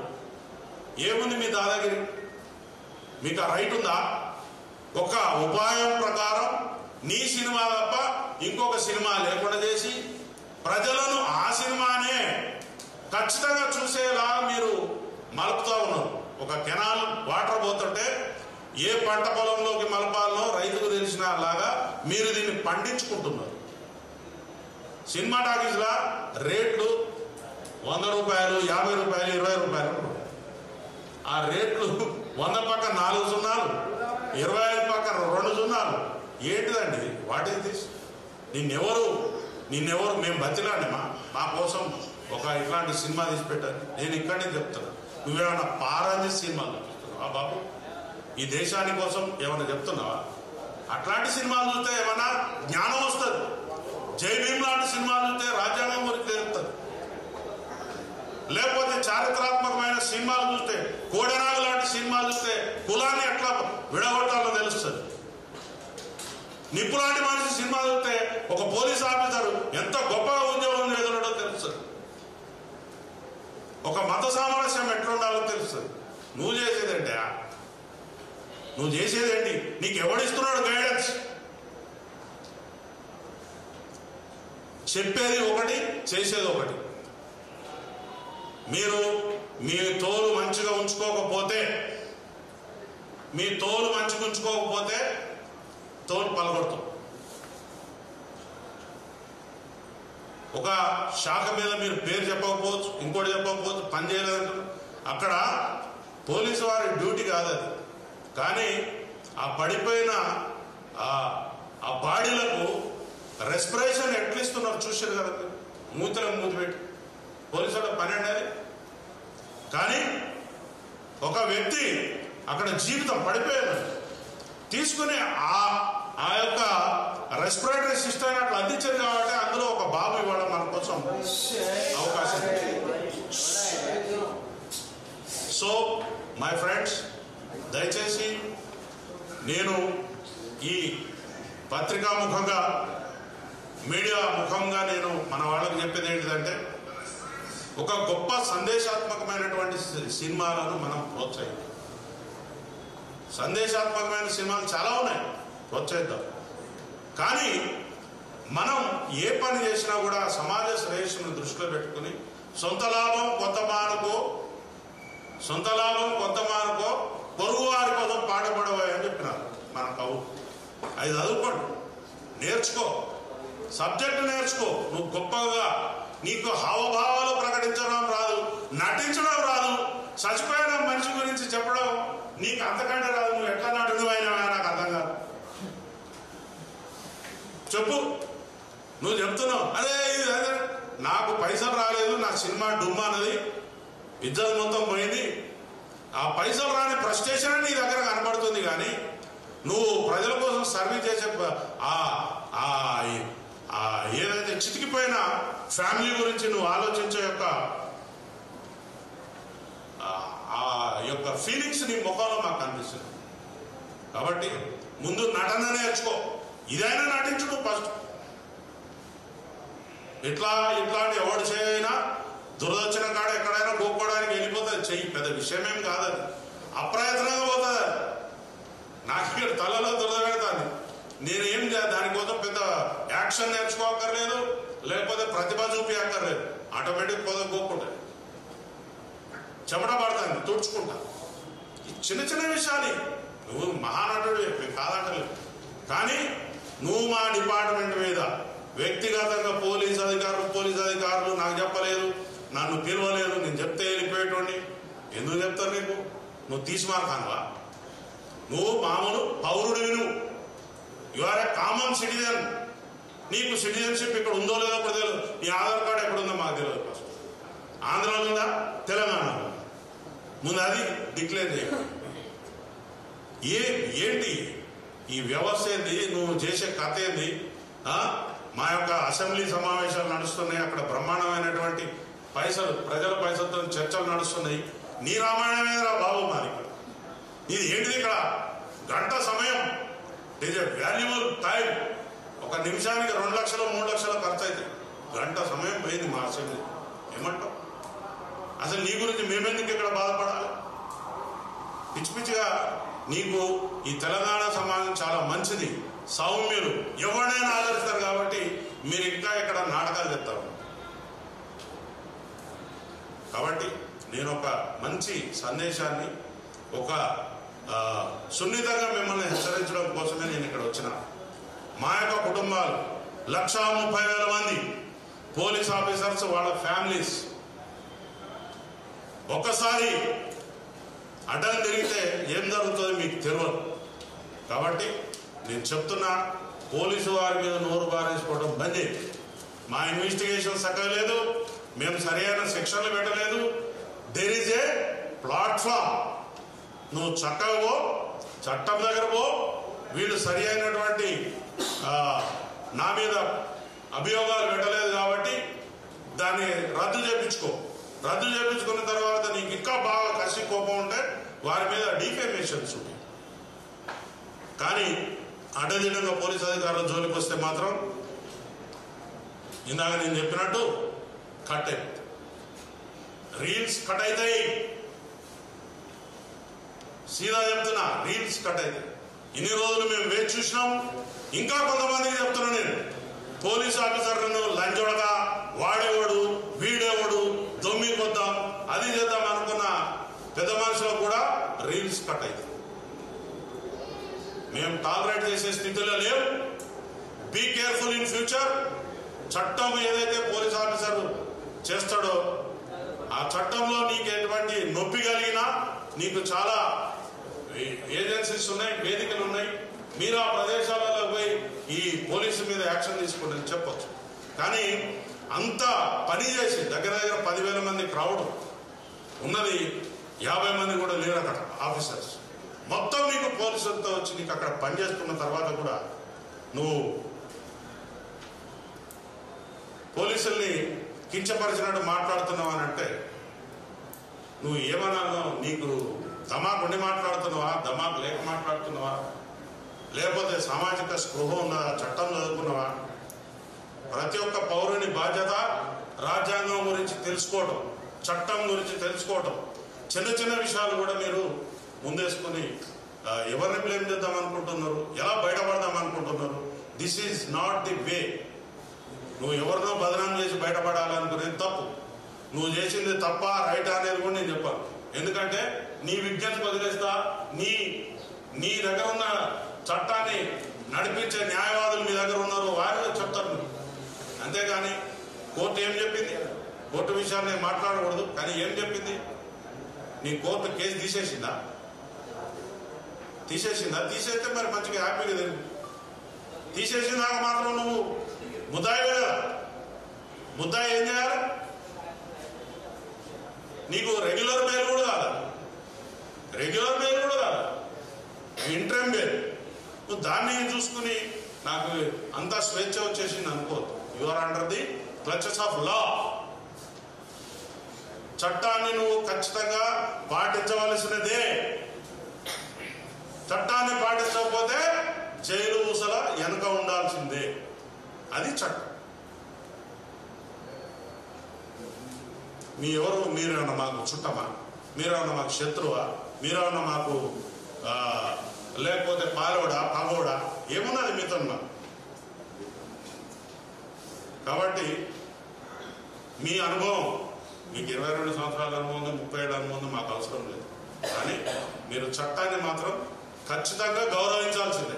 ఏముంది మీ దాదాగిరి? మీకు ఆ రైట్ ఉందా? ఒక ఉపాయం ప్రకారం నీ సినిమా తప్ప ఇంకొక సినిమా లేకుండా చేసి ప్రజలను ఆ సినిమానే ఖచ్చితంగా చూసేలా మీరు మలుపుతా ఉన్నారు. ఒక కెనాల్ వాటర్ పోతుంటే ఏ పంట పొలంలోకి మలపాలనో రైతుకు తెలిసిన లాగా మీరు దీన్ని పండించుకుంటున్నారు. సినిమా టాకీస్లా రేట్లు 100 రూపాయలు, 50 రూపాయలు, 20 రూపాయలు. ఆ రేట్లు 100 పక్క 4 సున్నాలు, 25 పక్క 2 సున్నాలు. ఏంటిదండి? What is this? నిన్నెవరు మేము బతిలాండి మా కోసం ఒక ఇట్లాంటి సినిమా తీసి పెట్టారు. నేను ఇక్కడే చెప్తున్నా, నువ్వేమన్నా పారాది సినిమాలు చూస్తున్నావా బాబు? ఈ దేశాని కోసం ఏమన్నా చెప్తున్నావా? అట్లాంటి సినిమాలు చూస్తే ఏమన్నా జ్ఞానం వస్తుంది. జై భీమ్ లాంటి సినిమాలు చూస్తే రాజ్యాంగం గురించి తెలుస్తుంది. లేకపోతే చారిత్రాత్మకమైన సినిమాలు చూస్తే, కోడెనాగు లాంటి సినిమాలు చూస్తే కులాన్ని ఎట్లా విడగొట్టాలో తెలుస్తుంది. నిప్పులాంటి మనిషి సినిమా చూస్తే ఒక పోలీస్ ఆఫీసర్ ఎంత గొప్పగా ఉద్యోగం ఎదురడో తెలుస్తుంది. ఒక మత సామరస్యం ఎట్లుండాలో తెలుస్తుంది. నువ్వు చేసేదేంటి? నువ్వు చేసేదేంటి? నీకు ఎవడిస్తున్నాడు గైడెన్స్? చెప్పేది ఒకటి, చేసేది ఒకటి. మీరు మీ తోలు మంచిగా ఉంచుకోకపోతే తోలు పలగొడతాం. ఒక శాఖ మీద మీరు పేరు చెప్పకపోవచ్చు, ఇంకోటి చెప్పకపోవచ్చు, పని చేయలేదంటారు. అక్కడ పోలీసు వారి డ్యూటీ కాదు అది. కానీ ఆ పడిపోయిన ఆ బాడీలకు రెస్పిరేషన్ ఎట్లా ఇస్తున్నారు చూసారు కదా. మూతలకు మూతి పెట్టి పోలీసు వాళ్ళ పని అనేది. కానీ ఒక వ్యక్తి అక్కడ జీవితం పడిపోయాడు తీసుకుని ఆ యొక్క రెస్పిరేటరీ సిస్టమ్ అట్లా అందించారు. కాబట్టి అందులో ఒక బాబు ఇవ్వడం మన కోసం అవకాశం. సో మై ఫ్రెండ్స్, దయచేసి నేను ఈ పత్రికా ముఖంగా, మీడియా ముఖంగా నేను మన వాళ్ళకి చెప్పేది ఏంటిదంటే, ఒక గొప్ప సందేశాత్మకమైనటువంటి సినిమాలను మనం ప్రోత్సహిద్దాం. సందేశాత్మకమైన సినిమాలు చాలా ఉన్నాయి, ప్రోత్సహిద్దాం. కానీ మనం ఏ పని చేసినా కూడా సమాజ శ్రేయస్సును దృష్టిలో పెట్టుకుని సొంత లాభం కొంత మానుకో పొరుగు వారి కోసం పాటుపడవా అని చెప్పినారు మన కవులు. అది చదువుకోండి, నేర్చుకో, సబ్జెక్ట్ నేర్చుకో. నువ్వు గొప్పగా నీకు హావభావాలు ప్రకటించడం రాదు, నటించడం రాదు, చచ్చిపోయిన మనిషి గురించి చెప్పడం నీకు అంతకంటే రాదు. నువ్వు ఎట్లా నటుడు అయినావా నాకు అర్థం కాదు. చెప్పు. నువ్వు చెప్తున్నావు అదే నాకు పైసలు రాలేదు, నా సినిమా డుమ్మా అన్నది, ఇజ్జత్ మొత్తం పోయింది. ఆ పైసలు రాని ఫ్రస్ట్రేషన్ నీ దగ్గర కనబడుతుంది. కానీ నువ్వు ప్రజల కోసం సర్వీస్ చేసే ఏదైతే చితికిపోయిన ఫ్యామిలీ గురించి నువ్వు ఆలోచించే యొక్క ఫీలింగ్స్ నీ ముఖంలో మాకు కనిపిస్తుంది. కాబట్టి ముందు నటన నేర్చుకో. ఇదైనా నటించు నువ్వు ఫస్ట్. ఇట్లాంటి ఎవడు చేయైనా దురదొచ్చిన కాడ ఎక్కడైనా గోక్కోవడానికి వెళ్ళిపోతుంది. చెయ్యి, పెద్ద విషయమేం కాదు. అది అప్రయత్నంగా పోతుంది. నాకు నేనేం దానికోసం పెద్ద యాక్షన్ నేర్చుకోక్కర్లేదు, లేకపోతే ప్రతిభ చూపి అక్కర్లేదు. ఆటోమేటిక్ పోకుండా చెమట పడతాను, తుడుచుకుంటా. చిన్న చిన్న విషయాలు. నువ్వు మహానటుడు కాదంటలేదు, కానీ నువ్వు మా డిపార్ట్మెంట్ మీద వ్యక్తిగతంగా పోలీస్ అధికారులు నాకు చెప్పలేదు, నన్ను పిలవలేదు, నేను చెప్తే వెళ్ళిపోయేటోండి. ఎందుకు చెప్తారు నీకు? నువ్వు తీసిమార్కానువా? నువ్వు మామూలు పౌరుడివి, you are a common citizen. నీకు సిటిజన్షిప్ ఇక్కడ ఉందో లేదో కూడా తెలియదు. నీ ఆధార్ కార్డు ఎక్కడుందో మాకు తెలియదు. ఫస్ట్ ఆంధ్రాలో ఉందా, తెలంగాణలో ముందు అది డిక్లేర్ చేయాలి. ఏంటి ఈ వ్యవస్థ ఏంది? నువ్వు చేసే కథ ఏంది? మా యొక్క అసెంబ్లీ సమావేశాలు నడుస్తున్నాయి, అక్కడ బ్రహ్మాండమైనటువంటి పైసలు, ప్రజల పైసలతో చర్చలు నడుస్తున్నాయి. నీ రామాయణమేరా బాబు మాది. ఇది ఏంటిది? ఇక్కడ గంట సమయం, it is a valuable time. ఒక నిమిషానికి 2 లక్షలు 3 లక్షలు ఖర్చు అవుతాయి. గంట సమయం పోయింది మా అసెంబ్లీ. ఏమంటావు? అసలు నీ గురించి మేమెందుకు ఇక్కడ బాధపడాలి? పిచ్చి పిచ్చిగా. నీకు ఈ తెలంగాణ సమాజం చాలా మంచిది, సౌమ్యులు, ఎవరైనా ఆదరిస్తారు. కాబట్టి మీరు ఇంకా ఇక్కడ నాటకాలు చెప్తారు. కాబట్టి నేను ఒక మంచి సందేశాన్ని, ఒక సున్నితంగా మిమ్మల్ని హెచ్చరించడం కోసమే నేను ఇక్కడ వచ్చిన. మా యొక్క కుటుంబాలు 1,30,000 మంది పోలీస్ ఆఫీసర్స్, వాళ్ళ ఫ్యామిలీస్ ఒక్కసారి అడ్డం తిరిగితే ఏం జరుగుతుందో మీకు తెలియదు. కాబట్టి నేను చెప్తున్నా, పోలీసు వారి మీద నోరు బారేసుకోవడం బంద్. మా ఇన్వెస్టిగేషన్ సక్కలేదు, మేము సరైన శిక్షణలు పెట్టలేదు. There is a platform. నువ్వు చక్కగా పో, చట్టం దగ్గర పో. వీళ్ళు సరి అయినటువంటి నా మీద అభియోగాలు పెట్టలేదు కాబట్టి దాన్ని రద్దు చేయించుకో. రద్దు చేయించుకున్న తర్వాత నీకు ఇంకా బాగా కసి కోపం ఉంటే వారి మీద డిఫేమేషన్ చూపి. కానీ అడ్డదిడ్డంగా పోలీస్ అధికారుల జోలికి వస్తే మాత్రం ఇందాక నేను చెప్పినట్టు కట్ అవుతుంది, రీల్స్ కట్ అవుతాయి. సీదా చెప్తున్నా, రీల్స్ కట్ అవుతాయి. ఇన్ని రోజులు మేము వేచి చూసినాం. ఇంకా కొంతమందికి చెప్తున్నా నేను, పోలీస్ ఆఫీసర్లను లంచొడక, వాడేవాడు వీడేవాడు దొమ్మికొద్దాం అది చేద్దాం అనుకున్న పెద్ద మనుషులకు కూడా రీల్స్ కట్ అవుతాయి. మేము టాలరేట్ చేసే స్థితిలో లేవు. Be careful in future. చట్టం ఏదైతే పోలీస్ ఆఫీసర్ చేస్తాడో ఆ చట్టంలో నీకు ఎటువంటి నొప్పి కలిగినా, నీకు చాలా ఏజెన్సీస్ ఉన్నాయి, వేదికలు ఉన్నాయి, మీరు ఆ ప్రదేశాలలో పోయి ఈ పోలీసు మీద యాక్షన్ తీసుకోండి చెప్పొచ్చు. కానీ అంత పని చేసి దగ్గర 10,000 మంది క్రౌడ్ ఉన్నది, 50 మంది కూడా లేరు అక్కడ ఆఫీసర్స్. మొత్తం నీకు పోలీసులతో వచ్చి నీకు అక్కడ పనిచేస్తున్న తర్వాత కూడా నువ్వు పోలీసుల్ని కించపరిచినట్టు మాట్లాడుతున్నావు అని అంటే నువ్వు ఏమన్నా, నీకు దమాకు ఉండి మాట్లాడుతున్నావా, దమాకు లేక మాట్లాడుతున్నావా, లేకపోతే సామాజిక స్పృహ ఉన్నదా, చట్టం చదువుకున్నావా? ప్రతి ఒక్క పౌరుని బాధ్యత రాజ్యాంగం గురించి తెలుసుకోవటం, చట్టం గురించి తెలుసుకోవటం. చిన్న చిన్న విషయాలు కూడా మీరు ముందేసుకుని ఎవరిని బ్లేమ్ చేద్దాం అనుకుంటున్నారు, ఎలా బయటపడదాం అనుకుంటున్నారు? This is not the way. నువ్వు ఎవరినో బదనాం చేసి బయటపడాలనుకునేది తప్పు. నువ్వు చేసింది తప్ప రైటా అనేది కూడా నేను చెప్పాను. ఎందుకంటే నీ విజ్ఞప్తి వదిలేస్తా, నీ దగ్గర ఉన్న చట్టాన్ని నడిపించే న్యాయవాదులు మీ దగ్గర ఉన్నారు, వారు చెప్తారు. అంతేగాని కోర్టు ఏం చెప్పింది, కోర్టు విషయాన్ని నేను మాట్లాడకూడదు. కానీ ఏం చెప్పింది? నీ కోర్టు కేసు తీసేసిందా? తీసేస్తే మరి మంచిగా హ్యాపీగా తెలియదు. తీసేసినాక మాత్రం నువ్వు ముద్దాయి కదా. ముద్దాయి ఏం చేయాలి? నీకు రెగ్యులర్ బెయిల్ కూడా కాదు, ఇంట్రీమ్ బెయిల్. నువ్వు దాన్ని చూసుకుని నాకు అంతా స్వేచ్ఛ వచ్చేసింది అనుకోవద్దు. You are under the clutches of law. చట్టాన్ని నువ్వు ఖచ్చితంగా పాటించవలసినదే. చట్టాన్ని పాటించకపోతే జైలు ఊసల వెనక ఉండాల్సిందే. అది చట్టం. మీరేమన్నా మాకు చుట్టమా? మీరేమన్నా మాకు శత్రువా? మీరేమన్నా మాకు లేకపోతే పాలోడా పగోడా ఏమున్నది మీతో మనం. కాబట్టి మీ అనుభవం మీకు 22 సంవత్సరాల అనుభవం 37 అనుభవం మాకు అవసరం లేదు. కానీ మీరు చట్టాన్ని మాత్రం ఖచ్చితంగా గౌరవించాల్సిందే.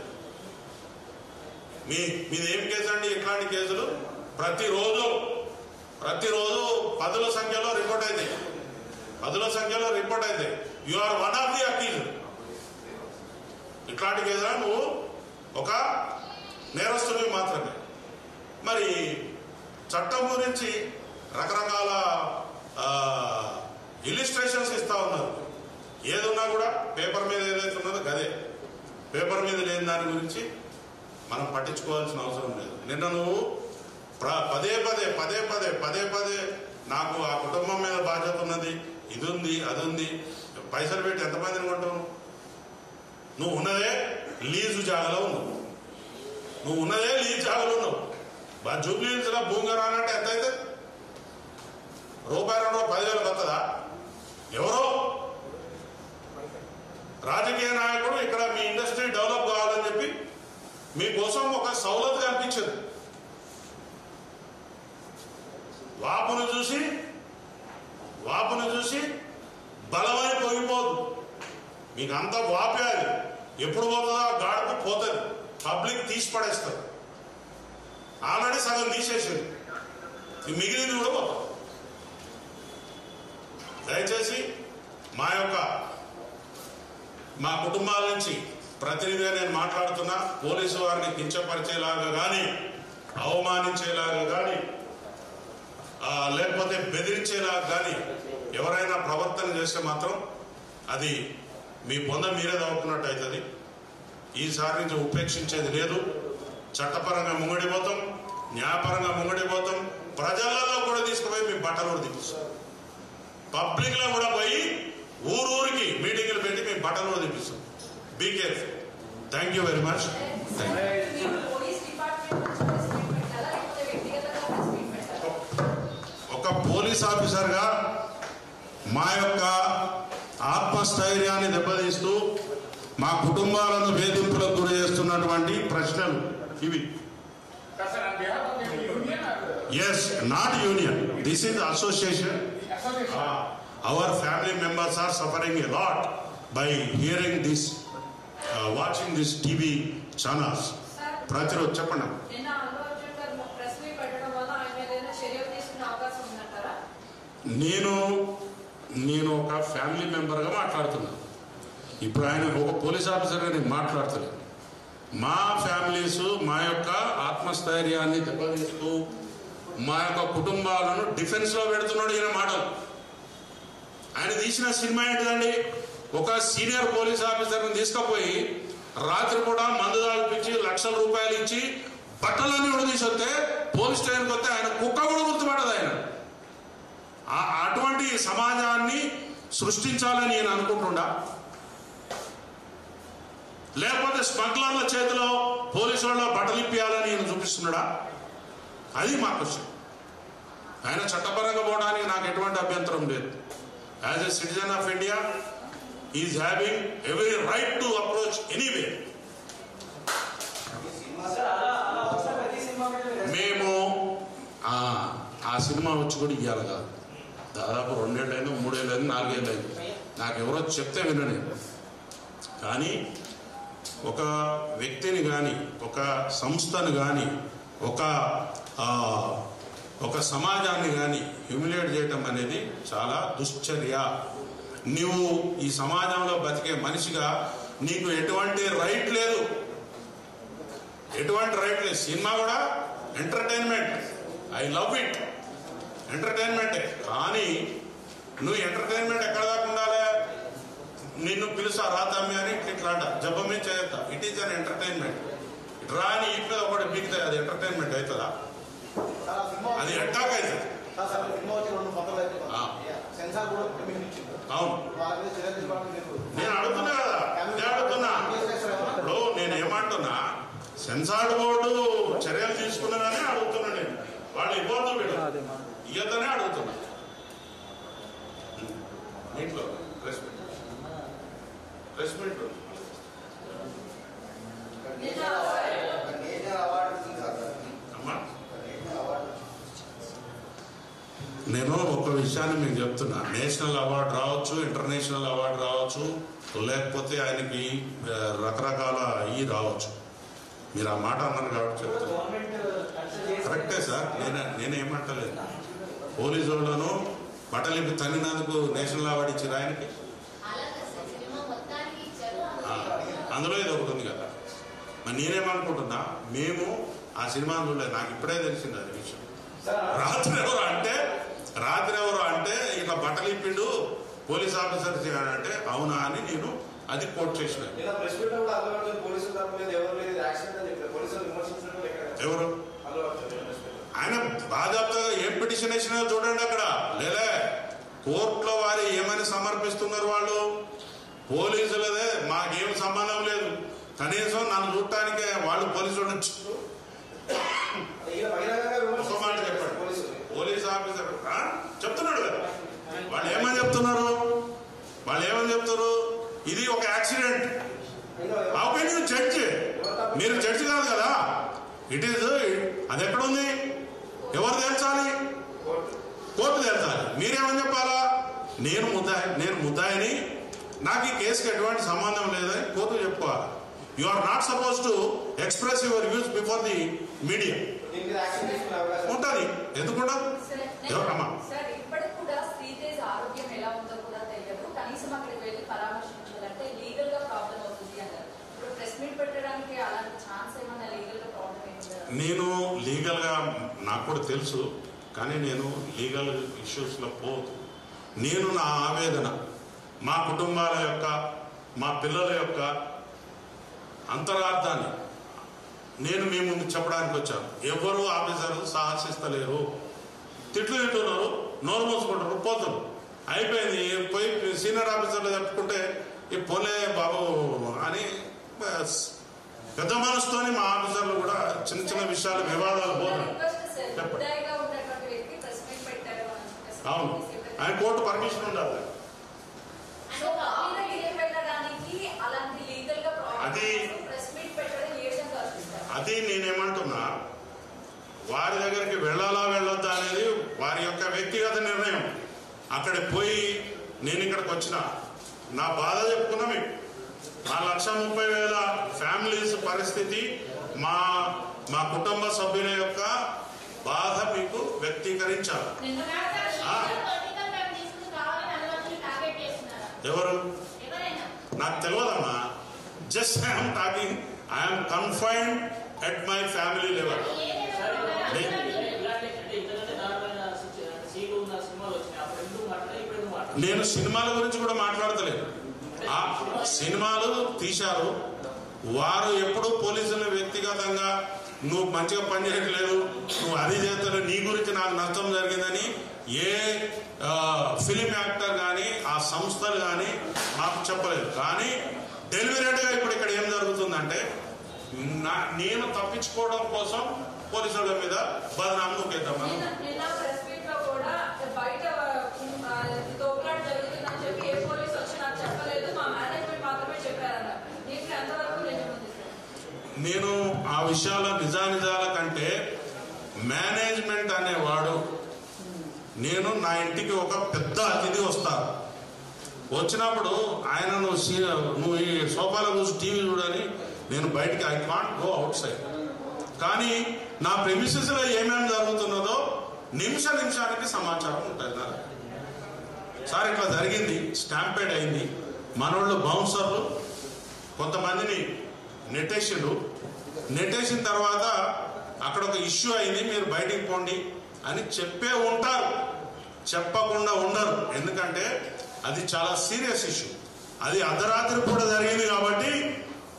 మీది ఏం కేసు అండి? ఇట్లాంటి కేసులు ప్రతిరోజు పదుల సంఖ్యలో రిపోర్ట్ అవుతాయి. You are one of the accused. ఇట్లాంటి కేసులా నువ్వు ఒక నేరస్తుడివి మాత్రమే. మరి చట్టం గురించి రకరకాల ఇలిస్ట్రేషన్స్ ఇస్తా ఉన్నారు. ఏదున్నా కూడా పేపర్ మీద ఏదైతే ఉన్నదో గదే. పేపర్ మీద లేని దాని గురించి మనం పట్టించుకోవాల్సిన అవసరం లేదు. నిన్న నువ్వు పదే పదే నాకు ఆ కుటుంబం మీద బాధ్యత ఉన్నది, ఇది ఉంది అది ఉంది, పైసలు పెట్టి ఎంతమందిని కొంటావు? నువ్వు ఉన్నదే లీజు జాగలో ఉన్నావు. జూబ్లీ హిల్స్లో భూమి రానంటే ఎంత అయితే రూపాయి 2 10,000 వస్తుందా? ఎవరో రాజకీయ నాయకుడు ఇక్కడ మీ ఇండస్ట్రీ డెవలప్ కావాలని చెప్పి మీకోసం ఒక సౌలత్ కనిపించదు. వాపును చూసి బలమై పోయిపోదు. మీకు అంత వాపే అది. ఎప్పుడు పోతుందో ఆ గాడికి పోతుంది. పబ్లిక్ తీసి పడేస్తారు. ఆల్రెడీ సగం తీసేసింది, మిగిలింది కూడా పోతుంది. దయచేసి మా కుటుంబాల నుంచి ప్రతినిధిగా నేను మాట్లాడుతున్నా. పోలీసు వారిని కించపరిచేలాగా కానీ, అవమానించేలాగా కానీ, లేకపోతే బెదిరించేలాగా కానీ ఎవరైనా ప్రవర్తన చేస్తే మాత్రం అది మీ పొంద మీరే తవ్వుకున్నట్టు అవుతుంది. ఈసారి నుంచి ఉపేక్షించేది లేదు. చట్టపరంగా ముంగడిపోతాం, న్యాయపరంగా ముంగడిపోతాం. ప్రజలలో కూడా తీసుకుపోయి మీ బట్టలు కూడా తీపిస్తాం. పబ్లిక్ లో కూడా పోయి ఊరూరికి మీటింగ్లు పెట్టి మీ బట్టలు కూడా తీపిస్తాం. Be careful. Thank you very much. ఒక పోలీస్ ఆఫీసర్గా మా యొక్క ఆత్మస్థైర్యాన్ని దెబ్బతీస్తూ మా కుటుంబాలను వేధింపులకు గురి చేస్తున్నటువంటి ప్రశ్నలు ఇవి. Yes, not union, this is association. Our family members are suffering a lot by hearing this, watching this TV channels. ప్రతిరోజు చెప్పండి. నేను ఒక ఫ్యామిలీ మెంబర్గా మాట్లాడుతున్నాను. ఇప్పుడు ఆయన ఒక పోలీస్ ఆఫీసర్గా నేను మాట్లాడుతున్నాను. మా ఫ్యామిలీస్ మా యొక్క ఆత్మస్థైర్యాన్ని దెబ్బతీస్తూ మా యొక్క కుటుంబాలను డిఫెన్స్లో పెడుతున్నాడు ఈయన మాటలు. ఆయన తీసిన సినిమా ఏంటిదండి? ఒక సీనియర్ పోలీస్ ఆఫీసర్ని తీసుకుపోయి రాత్రి కూడా మందు తాగిపించి లక్షల రూపాయలు ఇచ్చి బట్టలన్నీ కూడా తీసుకొస్తే పోలీస్ స్టేషన్కి వస్తే ఆయన కుక్క కూడా గుర్తుపడదు. ఆయన అటువంటి సమాజాన్ని సృష్టించాలని నేను అనుకుంటున్నా. లేకపోతే స్మగ్లర్ల చేతిలో పోలీసు వాళ్ళ బట్టలు ఇప్పియాలని నేను చూపిస్తున్నాడా? అది మా క్వశ్చన్. ఆయన చట్టపరంగా పోవడానికి నాకు ఎటువంటి అభ్యంతరం లేదు. As a citizen of India is having every right to approach anyway. మేము ఆ సినిమా వచ్చి కూడా ఇవ్వాలి కాదు, దాదాపు 2 ఏళ్ళైంది, 3 ఏళ్ళైంది, 4 ఏళ్ళైంది. నాకు ఎవరో చెప్తే వినని. కానీ ఒక వ్యక్తిని కానీ, ఒక సంస్థను కానీ, ఒక సమాజాన్ని కానీ హ్యూమిలేట్ చేయటం అనేది చాలా దుశ్చర్య. నువ్వు ఈ సమాజంలో బతికే మనిషిగా నీకు ఎటువంటి రైట్ లేదు. సినిమా కూడా ఎంటర్టైన్మెంట్, ఐ లవ్ ఇట్, ఎంటర్టైన్మెంటే. కానీ నువ్వు ఎంటర్టైన్మెంట్ ఎక్కడ దాకా ఉండాలి? నిన్ను పిలుస్తా రాతమ్మి అని ఇట్లాంట జబ్బమే చేస్తా. It is an entertainment. రాని ఇంటి మీద ఒకటి మిగతా అది ఎంటర్టైన్మెంట్ అవుతుందా? అది అటాక్ అవుతుంది. అవును, నేను అడుగుతున్నా కదా, ఇప్పుడు నేను ఏమంటున్నా, సెన్సార్ బోర్డు చర్యలు తీసుకున్నదని అడుగుతున్నా. నేను వాళ్ళు ఇవ్వద్దు వీడు ఇయ్యద్దనే అడుగుతున్నా. ఇంట్లో ప్రెస్ మీట్ అమ్మా నేను ఒక విషయాన్ని మీకు చెప్తున్నా, నేషనల్ అవార్డు రావచ్చు, ఇంటర్నేషనల్ అవార్డు రావచ్చు, లేకపోతే ఆయనకి రకరకాల రావచ్చు. మీరు ఆ మాట అన్నారు కాబట్టి చెప్తున్నా. కరెక్టే సార్, నేనేమంటలేదు. పోలీసు వాళ్ళను బట్టలిపి తన్నినందుకు నేషనల్ అవార్డు ఇచ్చారు ఆయనకి. అందులో ఇది ఒకటి ఉంది కదా. మరి నేనేమనుకుంటున్నా, మేము ఆ సినిమా చూడలేదు, నాకు ఇప్పుడే తెలిసింది అది విషయం. రాత్రి ఎవరు అంటే ఇట్లా బట్టలు ఇప్పిండు పోలీస్ ఆఫీసర్ అంటే అవునా అని నేను అది కోట్ చేసిన. ఎవరు ఆయన బాధ్యతగా ఏం పిటిషన్ వేసినా చూడండి అక్కడ. లేలే కోర్టులో వారు ఏమని సమర్పిస్తున్నారు వాళ్ళు, పోలీసులదే మాకేం సంబంధం లేదు, కనీసం నన్ను చూడటానికే వాళ్ళు పోలీసులు ఒక మాట చెప్పండి. పోలీస్ ఆఫీసర్ చెప్తున్నాడు కదా, వాళ్ళు ఏమని చెప్తున్నారు, ఇది ఒక accident. How can you judge? మీరు జడ్జ్ కాదు కదా. ఇట్ ఈస్ అది ఎక్కడుంది, ఎవరు తేల్చాలి? కోర్టు తేల్చాలి. మీరేమని చెప్పాలా, నేను ముద్దాయిని, నాకు ఈ కేసుకి ఎటువంటి సంబంధం లేదని కోర్టు చెప్పుకోవాలి. You are not suppose to express your views before the media. ఉంటుంది, ఎందుకుంటా ఎవరమ్మా నేను లీగల్గా నాకు కూడా తెలుసు, కానీ నేను లీగల్ ఇష్యూస్లో పోదు. నేను నా ఆవేదన, మా కుటుంబాల యొక్క, మా పిల్లల యొక్క అంతరార్థాన్ని నేను మీ ముందు చెప్పడానికి వచ్చాను. ఎవరు ఆఫీసర్లు సాహసిస్తలేరు, తిట్లు తింటున్నారు, నోరు మూసుకుంటారు, పోతారు, అయిపోయింది. పోయి సీనియర్ ఆఫీసర్లు చెప్పుకుంటే ఈ పోలే బాబు అని పెద్ద మనసుతోని మా ఆఫీసర్లు కూడా చిన్న చిన్న విషయాలు వివాదాలు పోతారు. చెప్పండి. అవును, ఆయన కోర్టు పర్మిషన్ ఉండాలి. అది నేనేమంటున్నా, వారి దగ్గరికి వెళ్ళాలా వెళ్ళొద్దా అనేది వారి యొక్క వ్యక్తిగత నిర్ణయం. అక్కడికి పోయి నేను ఇక్కడికి వచ్చిన నా బాధ చెప్పుకున్నా మీకు. మా 1,30,000 ఫ్యామిలీస్ పరిస్థితి, మా కుటుంబ సభ్యుల యొక్క బాధ మీకు వ్యక్తీకరించాలి. ఎవరు నాకు తెలియదమ్మా. Just I'm talking, I'm confined at my family level. నేను సినిమాల గురించి కూడా మాట్లాడతలేదు. ఆ సినిమాలు తీశారు, వారు ఎప్పుడు పోలీసులను వ్యక్తిగతంగా నువ్వు మంచిగా పని చేయట్లేదు, నువ్వు అది చేస్తావు, నీ గురించి నాకు నష్టం జరిగిందని ఏ ఫిలిం యాక్టర్ కానీ ఆ సంస్థలు కానీ నాకు చెప్పలేదు. కానీ డెలివరీగా ఇప్పుడు ఇక్కడ ఏం జరుగుతుందంటే, నేను తప్పించుకోవడం కోసం పోలీసుల మీద బదనామా నొక్కేద్దాం మనం. నేను ఆ విషయాల నిజాల కంటే మేనేజ్మెంట్ అనేవాడు, నేను నా ఇంటికి ఒక పెద్ద అతిథి వస్తాను, వచ్చినప్పుడు ఆయన నువ్వు ఈ సోఫాలో కూర్చొని టీవీ చూడని నేను బయటికి, I can't go out side. కానీ నా ప్రెమిసెస్ లో ఏమేమి జరుగుతున్నదో నిమిషానికి సమాచారం ఉంటుంది నా దగ్గర. సార్ ఇట్లా జరిగింది, స్టాంపేడ్ అయింది, మనోళ్ళు బౌన్సర్లు కొంతమందిని నెట్టేసిన తర్వాత అక్కడ ఒక ఇష్యూ అయింది, మీరు బయటికి పోండి అని చెప్పే ఉంటారు, చెప్పకుండా ఉండరు. ఎందుకంటే అది చాలా సీరియస్ ఇష్యూ, అది అర్ధరాత్రి కూడా జరిగింది కాబట్టి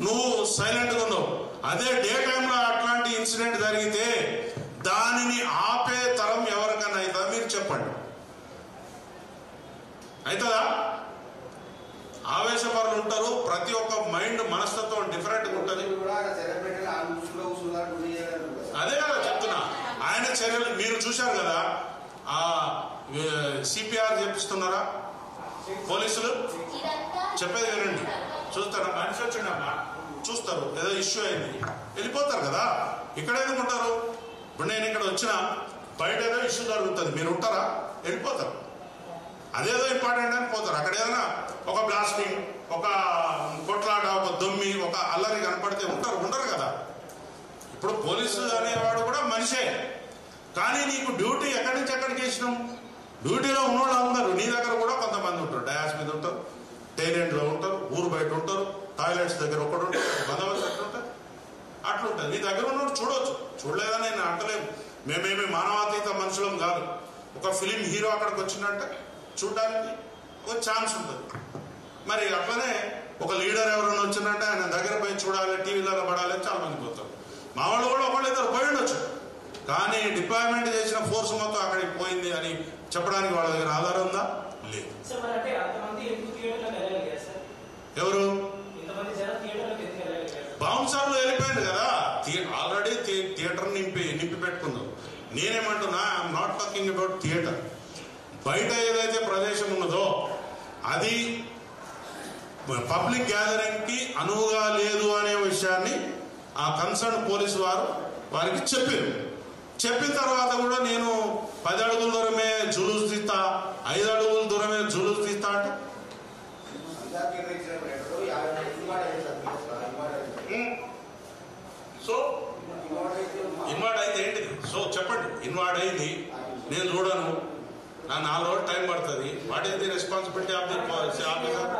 నువ్వు సైలెంట్గా ఉన్నావు. అదే డే టైంలో అట్లాంటి ఇన్సిడెంట్ జరిగితే దానిని ఆపే తరం ఎవరికైనా అవుతుందా మీరు చెప్పండి? అవుతుందా? ఆవేశపరులు ఉంటారు, ప్రతి ఒక్క మైండ్ మనస్తత్వం డిఫరెంట్గా ఉంటుంది. అదే కదా చెప్తున్నా, ఆయన చర్యలు మీరు చూశారు కదా. ఆ సిపిఆర్ చేపిస్తున్నారా పోలీసులు? చెప్పేది వినండి, చూస్తారా? మనిషి వచ్చిండమ్మా, చూస్తారు, ఏదో ఇష్యూ అయింది వెళ్ళిపోతారు కదా. ఇక్కడ ఎందుకు ఉంటారు? ఇప్పుడు నేను ఇక్కడ వచ్చిన బయట ఏదో ఇష్యూ జరుగుతుంది, మీరు ఉంటారా? వెళ్ళిపోతారు. అదేదో ఇంపార్టెంట్ అని పోతారు. అక్కడ ఏదైనా ఒక బ్లాస్టింగ్, ఒక కొట్లాట, ఒక దొమ్మి, ఒక అల్లరి కనపడితే ఉండరు కదా. ఇప్పుడు పోలీసు అనేవాడు కూడా మనిషే, కానీ నీకు డ్యూటీ ఎక్కడి నుంచి ఎక్కడికి వేసినాం? డ్యూటీలో ఉన్నవాళ్ళు అందరూ నీ దగ్గర కూడా కొంతమంది ఉంటారు, డయాస్ మీద ఉంటారు, టైలెంట్లో ఉంటారు, ఊరు బయట ఉంటారు, టాయిలెట్స్ దగ్గర ఒకడు ఉంటారు, బందోబస్తు ఎట్లా ఉంటారు అట్లుంటుంది. నీ దగ్గర ఉన్నవాడు చూడవచ్చు, చూడలేదని నేను అంటలేము. మేమేమి మానవాతీత మనుషులం కాదు. ఒక ఫిలిం హీరో అక్కడికి వచ్చిందంటే చూడడానికి ఒక ఛాన్స్ ఉంటుంది. మరి అట్లనే ఒక లీడర్ ఎవరైనా వచ్చిందంటే ఆయన దగ్గర పోయి చూడాలి, టీవీలలో పడాలి, చాలా మంది పోతారు. మా వాళ్ళు కూడా ఒకళ్ళిద్దరు పోయి ఉండొచ్చు, కానీ డిప్లాయ్మెంట్ చేసిన ఫోర్స్ మొత్తం అక్కడికి పోయింది అని చెప్పడానికి వాళ్ళ దగ్గర ఆధారం ఉందా? లేదు. ఎవరు? బౌన్సర్లు వెళ్ళిపోయింది కదా, ఆల్రెడీ థియేటర్ నింపి పెట్టుకున్నారు. నేనేమంటున్నా, I'm not talking about theatre. బయట ఏదైతే ప్రదేశం ఉన్నదో అది పబ్లిక్ గ్యాదరింగ్ కి అనువుగా లేదు అనే విషయాన్ని ఆ కన్సర్న్ పోలీసు వారికి చెప్పిన తర్వాత కూడా నేను 10 అడుగుల దూరమే జులూస్ తీస్తా, 5 అడుగుల దూరమే జులూస్ తీస్తా అంటే సో ఇన్వార్డ్ అయితే ఏంటిది? సో చెప్పండి, ఇన్వార్డ్ అయింది, నేను చూడను, నా 4 రోజులు టైం పడుతుంది. What is the responsibility of the officer?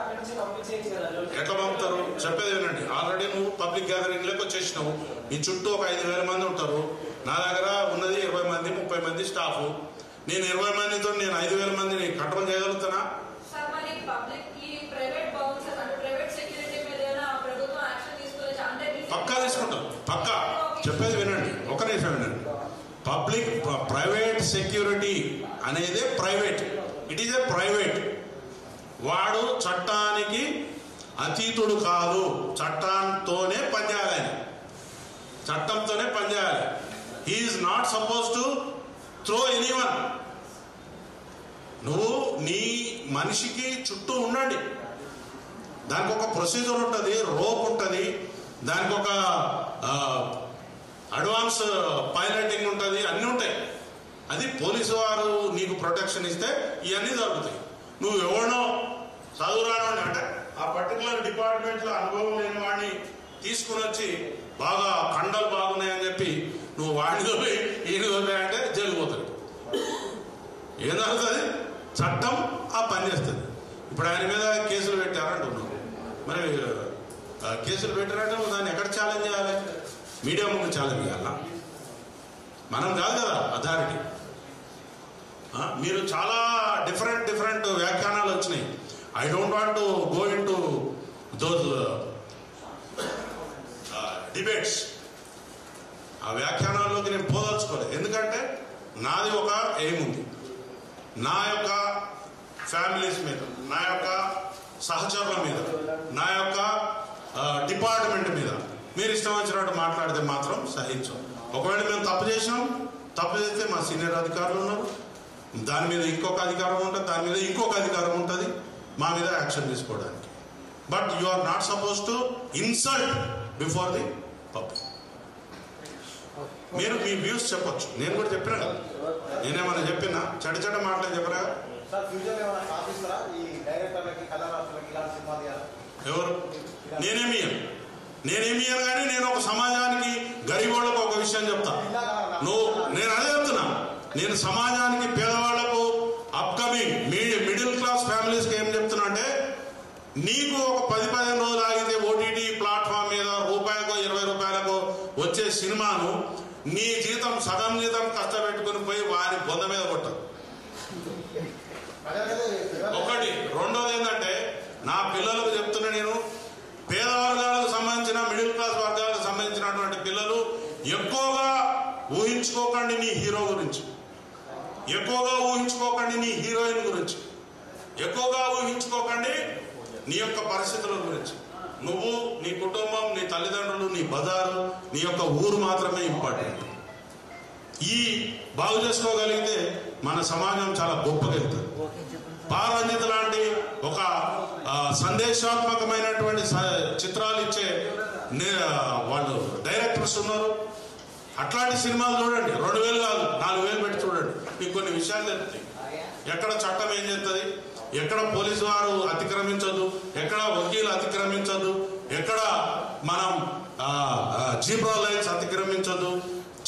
ఎట్లా పంపుతారు? చెప్పేది వినండి. ఆల్రెడీ నువ్వు పబ్లిక్ గ్యాదరింగ్ లోకి వచ్చేసినావు, నీ చుట్టూ ఒక 5,000 మంది ఉంటారు. నా దగ్గర ఉన్నది 20 మంది 30 మంది స్టాఫ్. నేను 20 మందితో నేను 5,000 మందిని కంట్రోల్ చేయగలుగుతానా? పక్కా తీసుకుంటాం, పక్కా. చెప్పేది వినండి, ఒక నిమిషం వినండి. ప్రైవేట్ సెక్యూరిటీ అనేది private, it is a private. వాడు చట్టానికి అతీతుడు కాదు, చట్టంతోనే పనిచేయాలి, చట్టంతోనే పనిచేయాలి. He is not suppose to throw anyone. నువ్వు నీ మనిషికి చుట్టూ ఉండండి, దానికి ఒక ప్రొసీజర్ ఉంటుంది, రోప్ ఉంటుంది, దానికి ఒక అడ్వాన్స్ పైలటింగ్ ఉంటుంది, అన్నీ ఉంటాయి. అది పోలీసు వారు నీకు ప్రొటెక్షన్ ఇస్తే ఇవన్నీ జరుగుతాయి. నువ్వు ఎవరినో చదువురాని అంటే ఆ పర్టికులర్ డిపార్ట్మెంట్లో అనుభవం లేని వాడిని తీసుకుని వచ్చి బాగా కండలు బాగున్నాయని చెప్పి నువ్వు వాడిని పోయి ఈయన పోయి అంటే జైలు పోతాడు. ఏం జరుగుతుంది? చట్టం ఆ పని చేస్తుంది. ఇప్పుడు ఆయన మీద కేసులు పెట్టారంటున్నావు, మరి కేసులు పెట్టారంటే నువ్వు దాన్ని ఎక్కడ ఛాలెంజ్ చేయాలి? మీడియా ముందు ఛాలెంజ్ చేయాలా? మనం కాదు కదా అథారిటీ. మీరు చాలా డిఫరెంట్ వ్యాఖ్యానాలు వచ్చినాయి. I don't want to go in to those debates. ఆ వ్యాఖ్యానాల్లోకి నేను పోదలుచుకోలేదు, ఎందుకంటే నాది ఒక ఎయిమ్ ఉంది. నా యొక్క ఫ్యామిలీస్ మీద, నా యొక్క సహచరుల మీద, నా యొక్క డిపార్ట్మెంట్ మీద మీరు ఇష్టం వచ్చినట్టు మాట్లాడితే మాత్రం సహించం. ఒకవేళ మేము తప్పు చేసినాం, తప్పు చేస్తే మా సీనియర్ అధికారులు ఉన్నారు, దాని మీద ఇంకొక అధికారం ఉంటుంది, దాని మీద ఇంకొక అధికారం ఉంటుంది మా మీద యాక్షన్ తీసుకోవడానికి. But you are not suppose to insult before the public. మీరు మీ వ్యూస్ చెప్పొచ్చు, నేను కూడా చెప్పినా కదా. నేనేమన్నా చెప్పినా చెడ్డ మాటలు చెప్పరా? ఎవరు? నేనేమియను కానీ నేను ఒక సమాజానికి గరీబోళ్లకు ఒక విషయం చెప్తా. నేను అదే చెప్తున్నా, నేను సమాజానికి పేదవాళ్లకు అప్కమింగ్ మిడిల్ క్లాస్ ఫ్యామిలీస్కి ఏం చెప్తున్నా అంటే, నీకు ఒక 10-15 రోజులు ఆగితే ఓటీటీ ప్లాట్ఫామ్ మీద రూపాయకో 20 రూపాయలకో వచ్చే సినిమాను నీ జీతం సగం జీతం కష్టపెట్టుకుని పోయి వారి బొంద మీద కొట్టదు. ఒకటి. రెండోది ఏంటంటే, నా పిల్లలకు చెప్తున్నా, నేను పేద వర్గాలకు సంబంధించిన మిడిల్ క్లాస్ వర్గాలకు సంబంధించినటువంటి పిల్లలు ఎక్కువగా ఊహించుకోకండి నీ హీరో గురించి, ఎక్కువగా ఊహించుకోకండి నీ హీరోయిన్ గురించి, ఎక్కువగా ఊహించుకోకండి నీ యొక్క పరిస్థితుల గురించి. నువ్వు, నీ కుటుంబం, నీ తల్లిదండ్రులు, నీ బజారు, నీ యొక్క ఊరు మాత్రమే ఇంపార్టెంట్. ఈ బాగు చేసుకోగలిగితే మన సమాజం చాలా గొప్పగా వెళ్తుంది. పారంజిత లాంటి ఒక సందేశాత్మకమైనటువంటి చిత్రాలు ఇచ్చే వాళ్ళు డైరెక్టర్స్ ఉన్నారు. అట్లాంటి సినిమాలు చూడండి, 2000 కాదు 4000 పెట్టి చూడండి, మీకు కొన్ని విషయాలు తెలుస్తాయి. ఎక్కడ చట్టం ఏం చేస్తుంది, ఎక్కడ పోలీసు వారు అతిక్రమించదు, ఎక్కడ వకీలు అతిక్రమించదు, ఎక్కడ మనం జీబ్రా లైన్స్ అతిక్రమించదు.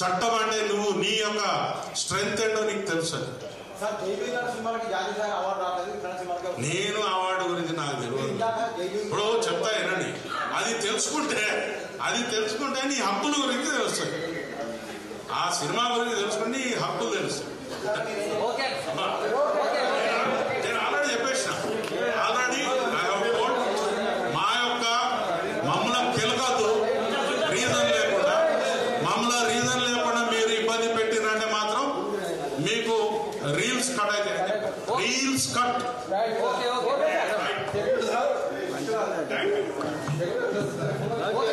చట్టం అంటే నువ్వు నీ యొక్క స్ట్రెంగ్త్ ఏంటో నీకు తెలుసు. నేను అవార్డు గురించి నాకు తెలియదు. ఇప్పుడు చెప్తా వినండి, అది తెలుసుకుంటే నీ హక్కుల గురించి తెలుస్తుంది. ఆ సినిమా గురించి తెలుసుకుంటే నీ హక్కులు తెలుస్తాయి. నేను ఆల్రెడీ చెప్పేసిన, ఆల్రెడీ మమ్మల్ని కెలకద్దు, రీజన్ లేకుండా మీరు ఇబ్బంది పెట్టినంటే మాత్రం మీకు రీల్స్ కట్ అయితే రీల్స్ కట్. ఓకే